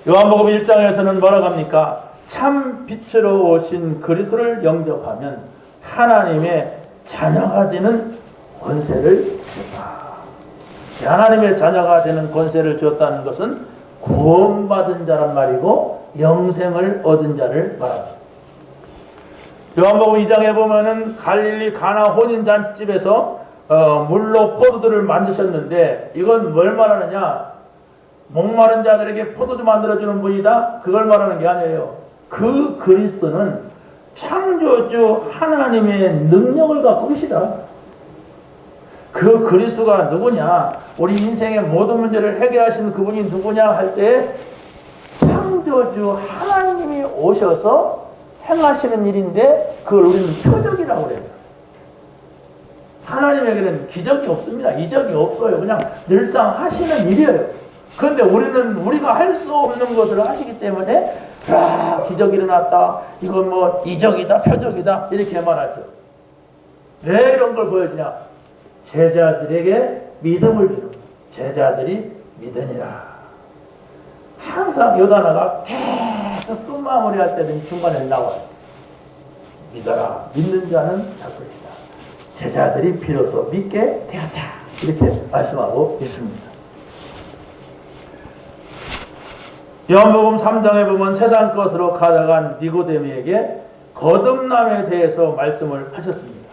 요한복음 1장에서는 뭐라고 합니까? 참 빛으로 오신 그리스도를 영접하면 하나님의 자녀가 되는 권세를 주었다. 하나님의 자녀가 되는 권세를 주었다는 것은 구원받은 자란 말이고 영생을 얻은 자를 말합니다. 요한복음 2장에 보면은 갈릴리 가나 혼인잔치집에서 물로 포도주를 만드셨는데 이건 뭘 말하느냐? 목마른 자들에게 포도주 만들어주는 분이다? 그걸 말하는 게 아니에요. 그 그리스도는 창조주 하나님의 능력을 갖고 계시다. 그 그리스도가 누구냐? 우리 인생의 모든 문제를 해결하시는 그분이 누구냐 할 때 창조주 하나님이 오셔서 행하시는 일인데 그걸 우리는 표적이라고 그래요. 하나님에게는 기적이 없습니다. 이적이 없어요. 그냥 늘상 하시는 일이에요. 그런데 우리는 우리가 할 수 없는 것을 하시기 때문에 기적이 일어났다. 이건 뭐 이적이다, 표적이다 이렇게 말하죠. 왜 이런 걸 보여주냐? 제자들에게 믿음을 주는 거예요. 제자들이 믿으니라. 항상 이 단어가 계속 끝마무리할 때는 중간에 나와요. 믿어라. 믿는 자는 살 것이다. 제자들이 비로소 믿게 되었다. 이렇게 말씀하고 있습니다. 요한복음 3장에 보면 세상 것으로 가져간 니고데미에게 거듭남에 대해서 말씀을 하셨습니다.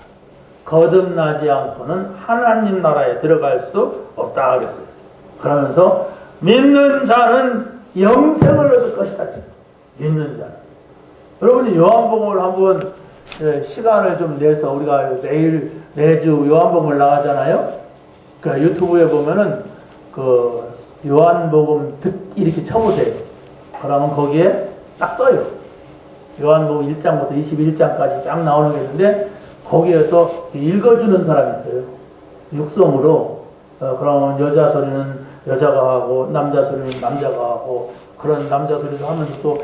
거듭나지 않고는 하나님 나라에 들어갈 수 없다 하겠어요. 그러면서 믿는 자는 영생을 얻을 것이다. 믿는 자는. 여러분이 요한복음을 한번 시간을 좀 내서 우리가 매주 요한복음을 나가잖아요. 그 유튜브에 보면은 그 요한복음 듣기 이렇게 쳐보세요. 그러면 거기에 딱 떠요. 요한복음 1장부터 21장까지 쫙 나오는 게 있는데 거기에서 읽어주는 사람이 있어요. 육성으로. 그러면 여자 소리는 여자가 하고 남자 소리는 남자가 하고 그런 남자 소리도 하면서 또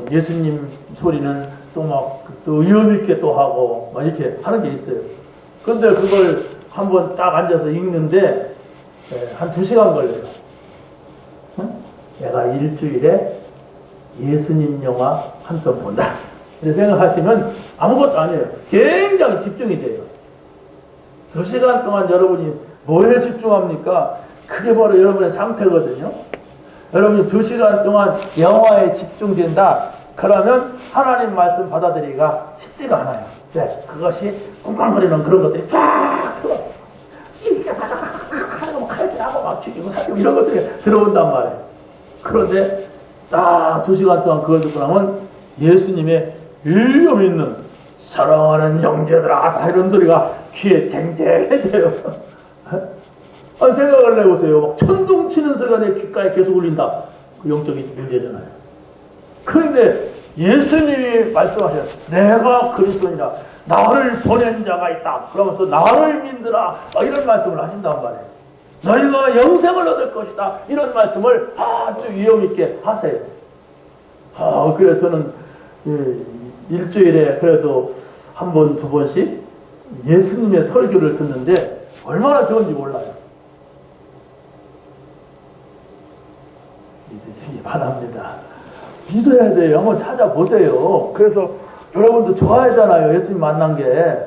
예수님 소리는 또 막 또 의욕 있게 또 하고 막 이렇게 하는 게 있어요. 그런데 그걸 한번 딱 앉아서 읽는데 한 2시간 걸려요. 내가 일주일에 예수님 영화 한 편 본다. 이렇게 생각하시면 아무것도 아니에요. 굉장히 집중이 돼요. 2시간 동안 여러분이 뭐에 집중합니까? 그게 바로 여러분의 상태거든요. 여러분이 2시간 동안 영화에 집중된다. 그러면 하나님 말씀 받아들이기가 쉽지가 않아요. 네, 그것이 쿵쾅거리는 그런 것들이 쫙 들어. 이렇게 하고 칼질하고 막 죽이고 살리고 이런 것들이 들어온단 말이에요. 그런데 딱 2시간 동안 그걸 듣고 나면 예수님의 일념 있는 사랑하는 형제들아 다 이런 소리가 귀에 쟁쟁해져요. 생각을 해보세요. 막 천둥 치는 소리가 내 귓가에 계속 울린다. 그 영적인 문제잖아요. 그런데 예수님이 말씀하셔요. 내가 그리스도니라. 나를 보낸 자가 있다. 그러면서 나를 믿으라. 이런 말씀을 하신단 말이에요. 너희가 영생을 얻을 것이다. 이런 말씀을 아주 위험 있게 하세요. 그래서 저는 일주일에 그래도 한 번, 두 번씩 예수님의 설교를 듣는데 얼마나 좋은지 몰라요. 믿으시기 바랍니다. 믿어야 돼요. 한번 찾아보세요. 그래서 여러분도 좋아하잖아요. 예수님 만난 게.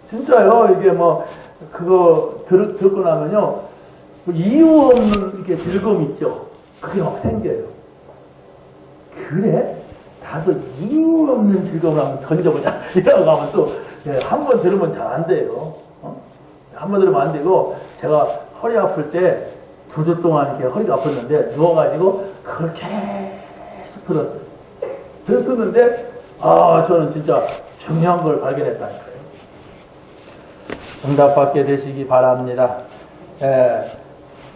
진짜요. 이게 뭐 그거 듣고 나면요. 이유 없는 이렇게 즐거움 있죠. 그게 막 생겨요. 그래? 나도 이유 없는 즐거움을 한번 던져보자. 이러고 하면 또 한 번 들으면 잘 안 돼요. 한 번 들으면 안 되고 제가 허리 아플 때 2주 동안 이렇게 허리가 아팠는데 누워가지고 그걸 계속 들었어요. 듣는데 저는 진짜 중요한 걸 발견했다니까요. 응답받게 되시기 바랍니다.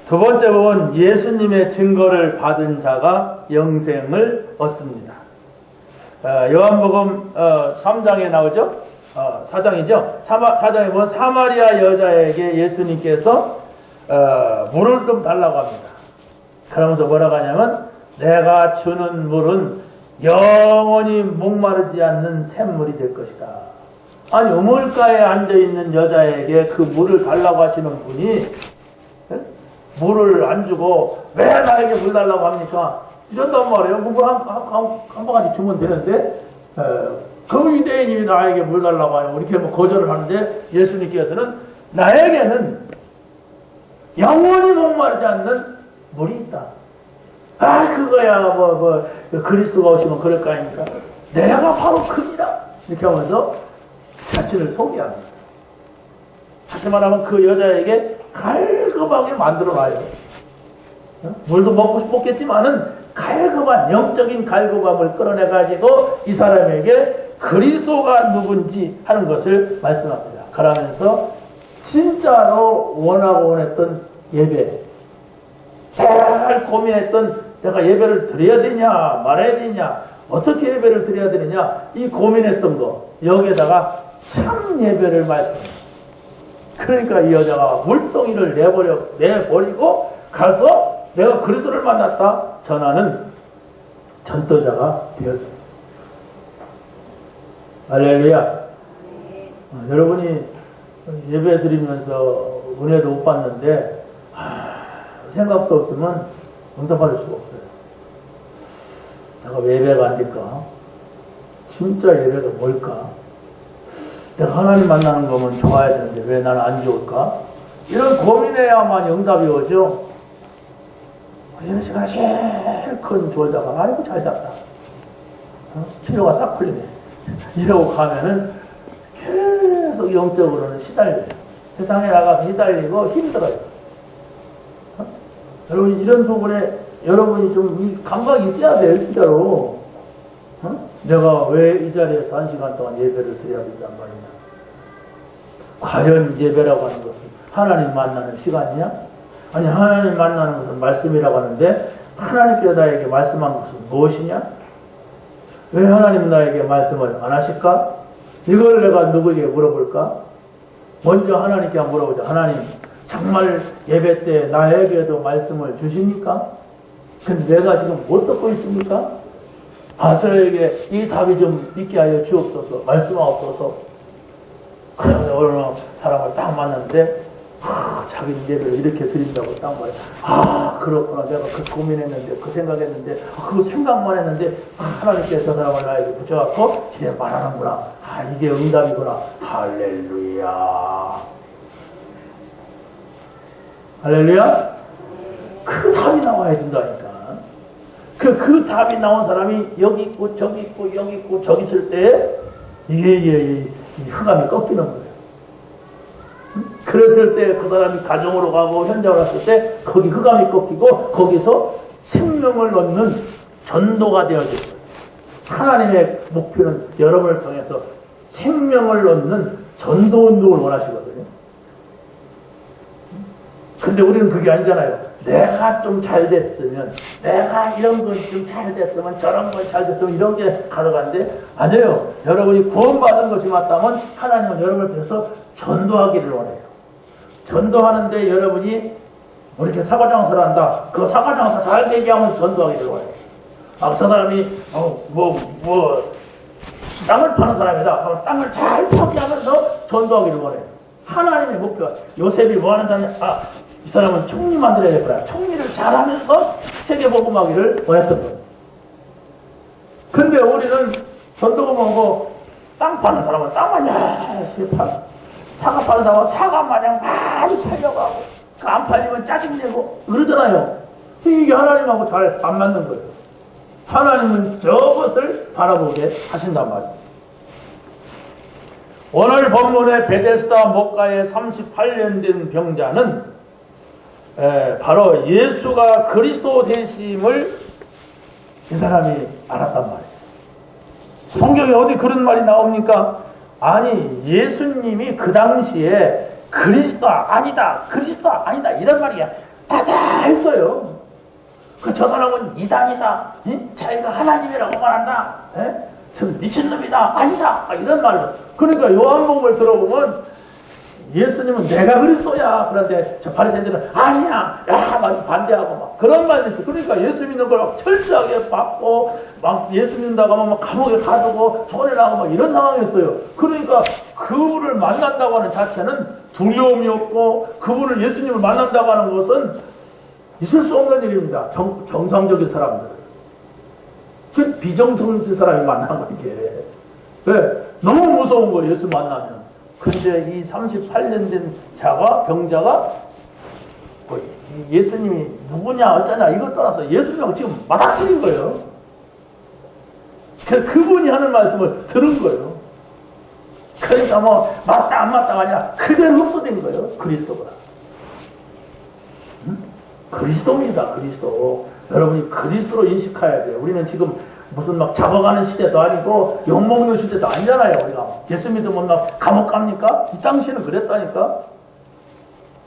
두 번째 부분, 예수님의 증거를 받은 자가 영생을 얻습니다. 요한복음 3장에 나오죠? 4장이죠? 4장에 보면 사마리아 여자에게 예수님께서 물을 좀 달라고 합니다. 그러면서 뭐라고 하냐면 내가 주는 물은 영원히 목마르지 않는 샘물이 될 것이다. 아니 우물가에 앉아있는 여자에게 그 물을 달라고 하시는 분이 물을 안 주고 왜 나에게 물 달라고 합니까? 이런단 말이에요. 물 한 바가지 주면 되는데 그 유대인이 나에게 물 달라고 하면 이렇게 뭐 거절을 하는데 예수님께서는 나에게는 영원히 목마르지 않는 물이 있다. 그거야 그리스도가 오시면 그럴 거 아닙니까? 내가 바로 그이다. 이렇게 하면서 자신을 소개합니다. 다시 말하면 그 여자에게 갈급하게 만들어놔요. 물도 먹고 싶었겠지만은 갈급한 영적인 갈급함을 끌어내가지고 이 사람에게 그리스도가 누군지 하는 것을 말씀합니다. 그러면서 진짜로 원하고 원했던 예배, 잘 고민했던 내가 예배를 드려야 되냐 말아야 되냐 어떻게 예배를 드려야 되느냐 이 고민했던 거 여기에다가 참 예배를 말씀합니다. 그러니까 이 여자가 물동이를 내버리고 가서 내가 그리스도를 만났다 전하는 전도자가 되었습니다. 할렐루야. 여러분이 예배 드리면서 은혜도 못 받는데 생각도 없으면 응답받을 수가 없어요. 내가 왜 예배가 안 될까? 진짜 예배가 뭘까? 내가 하나님 만나는 거면 좋아야 되는데 왜 나는 안 좋을까? 이런 고민해야만 응답이 오죠. 이런 시간에 실컷 졸다가 아이고 잘 잤다. 피로가 싹 풀리네. 이러고 가면은 계속 영적으로는 시달려요. 세상에 나가서 시달리고 힘들어요. 여러분 이런 부분에 여러분이 좀 감각이 있어야 돼요. 진짜로. 내가 왜 이 자리에서 1시간 동안 예배를 드려야 된단 말이냐. 과연 예배라고 하는 것은 하나님 만나는 시간이냐? 아니 하나님 만나는 것은 말씀이라고 하는데 하나님께서 나에게 말씀한 것은 무엇이냐? 왜 하나님 나에게 말씀을 안 하실까? 이걸 내가 누구에게 물어볼까? 먼저 하나님께 물어보자. 하나님 정말 예배 때 나에게도 말씀을 주십니까? 근데 내가 지금 못 듣고 있습니까? 저에게 이 답이 좀 있게 하여 주옵소서. 말씀하옵소서. 그래서 어느 사람을 딱 만났는데 자기 예배를 이렇게 드린다고 딱 말이야. 그렇구나. 내가 그 고민했는데 그 생각했는데 그 생각만 했는데 하나님께서 저 사람을 나에게 붙여갖고 이래 말하는구나. 이게 응답이구나. 할렐루야. 할렐루야? 그 답이 나와야 된다니까. 그 답이 나온 사람이 여기 있고 저기 있고 여기 있고 저기 있을 때 이게 흑암이 꺾이는 거예요. 그랬을 때 그 사람이 가정으로 가고 현장으로 갔을 때 거기 흑암이 꺾이고 거기서 생명을 얻는 전도가 되어져요. 하나님의 목표는 여러분을 통해서 생명을 얻는 전도 운동을 원하시거든요. 근데 우리는 그게 아니잖아요. 내가 좀 잘 됐으면, 내가 이런 건 좀 잘 됐으면, 저런 건 잘 됐으면, 이런 게 가져간데, 아니에요. 여러분이 구원받은 것이 맞다면, 하나님은 여러분을 통해서 전도하기를 원해요. 전도하는데 여러분이, 우리 이렇게 사과장사를 한다. 그 사과장사 잘 되게 하면서 전도하기를 원해요. 아, 저 사람이, 땅을 파는 사람이다. 땅을 잘 파게 하면서 전도하기를 원해요. 하나님의 목표가, 요셉이 뭐 하는 사람이냐? 아, 이 사람은 총리 만들어야 될 거야. 총리를 잘하면서 세계복음하기를 원했던 거예요. 근데 우리는 전도복음하고 땅 파는 사람은 땅만 열심히 팔고, 사과 파는 사람은 사과 마냥 많이 팔려고 하고, 안 팔리면 짜증내고 그러잖아요. 이게 하나님하고 잘 안 맞는 거예요. 하나님은 저것을 바라보게 하신단 말이에요. 오늘 본문의 베데스다 목가에 38년 된 병자는 바로 예수가 그리스도 되심을 이 사람이 알았단 말이에요. 성경에 어디 그런 말이 나옵니까? 아니, 예수님이 그 당시에 그리스도가 아니다, 그리스도가 아니다 이런 말이 다다 했어요. 저 사람은 이단이다, 자기가 하나님이라고 말한다, 전 미친놈이다, 아니다 이런 말로. 그러니까 요한복음을 들어보면 예수님은 내가 그리스도야. 그런데 저 바리새인들은 아니야, 막 반대하고 막 그런 말이 있어. 그러니까 예수 믿는 걸 막 철저하게 받고 막 예수 믿는다고 하면 막 감옥에 가두고 손해나고 막 이런 상황이었어요. 그러니까 그분을 만난다고 하는 자체는 두려움이 없고, 그분을 예수님을 만난다고 하는 것은 있을 수 없는 일입니다. 정상적인 사람들. 그 비정상적인 사람이 만나는 이게. 왜? 너무 무서운 거예요, 예수 만나면. 근데 이 38년 된 자가, 병자가, 예수님이 누구냐, 어쩌냐, 이것 떠나서 예수님하고 지금 맞닥뜨린 거예요. 그분이 하는 말씀을 들은 거예요. 그러니까 뭐, 맞다, 안 맞다가 아니라, 그대로 흡수된 거예요, 그리스도가. 그리스도입니다, 그리스도. 여러분이 그리스도로 인식해야 돼요. 우리는 지금 무슨 막 잡아가는 시대도 아니고 욕먹는 시대도 아니잖아요. 우리가 예수 믿으면 막 감옥 갑니까? 이 당시에는 그랬다니까.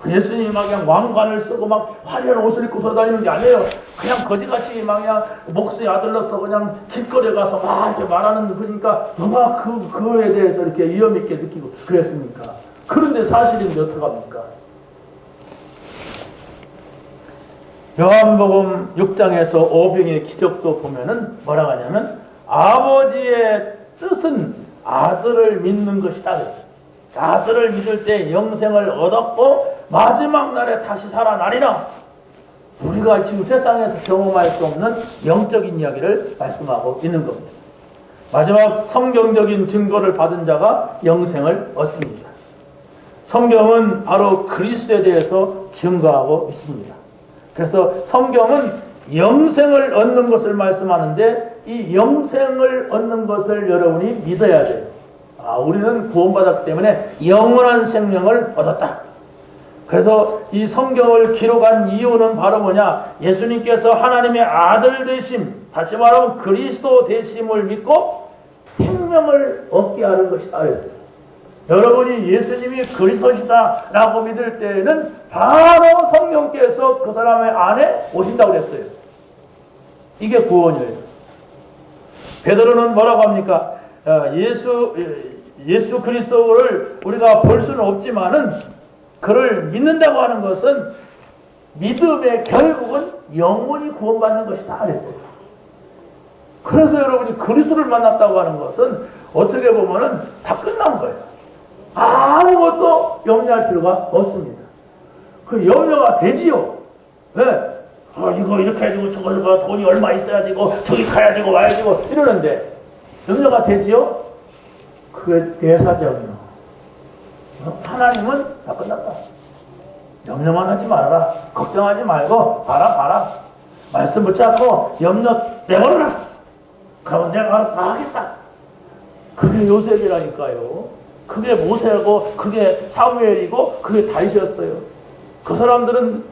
예수님이 막 그냥 왕관을 쓰고 막 화려한 옷을 입고 돌아다니는 게 아니에요. 그냥 거지같이 막 그냥 목수의 아들로서 그냥 길거리에 가서 막 이렇게 말하는 그러니까 누가 그거에 대해서 이렇게 위험 있게 느끼고 그랬습니까? 그런데 사실인데 어떡합니까? 요한복음 6장에서 오병의 기적도 보면은 뭐라고 하냐면 아버지의 뜻은 아들을 믿는 것이다. 아들을 믿을 때 영생을 얻었고 마지막 날에 다시 살아나리라. 우리가 지금 세상에서 경험할 수 없는 영적인 이야기를 말씀하고 있는 겁니다. 마지막 성경적인 증거를 받은 자가 영생을 얻습니다. 성경은 바로 그리스도에 대해서 증거하고 있습니다. 그래서 성경은 영생을 얻는 것을 말씀하는데 이 영생을 얻는 것을 여러분이 믿어야 돼요. 우리는 구원받았기 때문에 영원한 생명을 얻었다. 그래서 이 성경을 기록한 이유는 바로 뭐냐? 예수님께서 하나님의 아들 되심, 다시 말하면 그리스도 되심을 믿고 생명을 얻게 하는 것이다. 여러분이 예수님이 그리스도시다 라고 믿을 때에는 바로 성령께서 그 사람의 안에 오신다고 그랬어요. 이게 구원이에요. 베드로는 뭐라고 합니까? 예수 그리스도를 우리가 볼 수는 없지만은 그를 믿는다고 하는 것은 믿음의 결국은 영원히 구원받는 것이다 그랬어요. 그래서 여러분이 그리스도를 만났다고 하는 것은 어떻게 보면은 다 끝난 거예요. 아무것도 염려할 필요가 없습니다. 그 염려가 되지요. 왜? 이거 이렇게 해야 되고 저거 돈이 얼마 있어야 되고 저기 가야 되고 와야 되고 이러는데 염려가 되지요? 그게 대사적이요. 하나님은 다 끝났다. 염려만 하지 말아라. 걱정하지 말고 봐라. 말씀 붙잡고 염려 내버려라. 그럼 내가 알아서 다 하겠다. 그게 요셉이라니까요. 그게 모세고 그게 사무엘이고 그게 다윗이었어요. 그 사람들은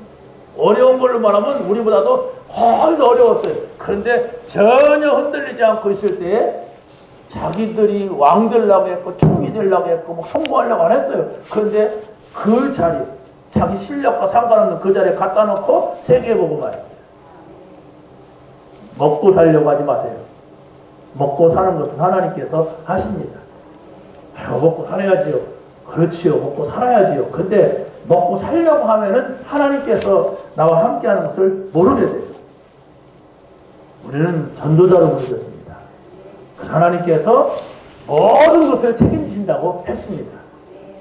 어려운 걸로 말하면 우리보다도 훨씬 어려웠어요. 그런데 전혀 흔들리지 않고 있을 때에 자기들이 왕 되려고 했고 총이 되려고 했고 뭐 성공하려고 안 했어요. 그런데 그 자리, 자기 실력과 상관없는 그 자리에 갖다 놓고 세계보고 말이에요. 먹고 살려고 하지 마세요. 먹고 사는 것은 하나님께서 하십니다. 먹고 살아야지요. 그렇지요. 먹고 살아야지요. 근데 먹고 살려고 하면은 하나님께서 나와 함께하는 것을 모르게 돼요. 우리는 전도자로 부르셨습니다. 하나님께서 모든 것을 책임지신다고 했습니다.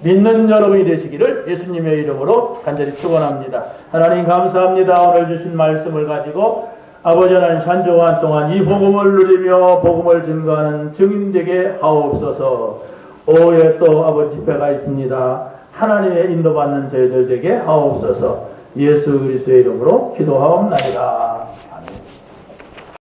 믿는 여러분이 되시기를 예수님의 이름으로 간절히 축원합니다. 하나님 감사합니다. 오늘 주신 말씀을 가지고 아버지 하나님 산조한 동안 이 복음을 누리며 복음을 증거하는 증인되게 하옵소서. 오후에 또 아버지 집회가 있습니다. 하나님의 인도받는 저희들 되게 하옵소서. 예수 그리스도의 이름으로 기도하옵나이다.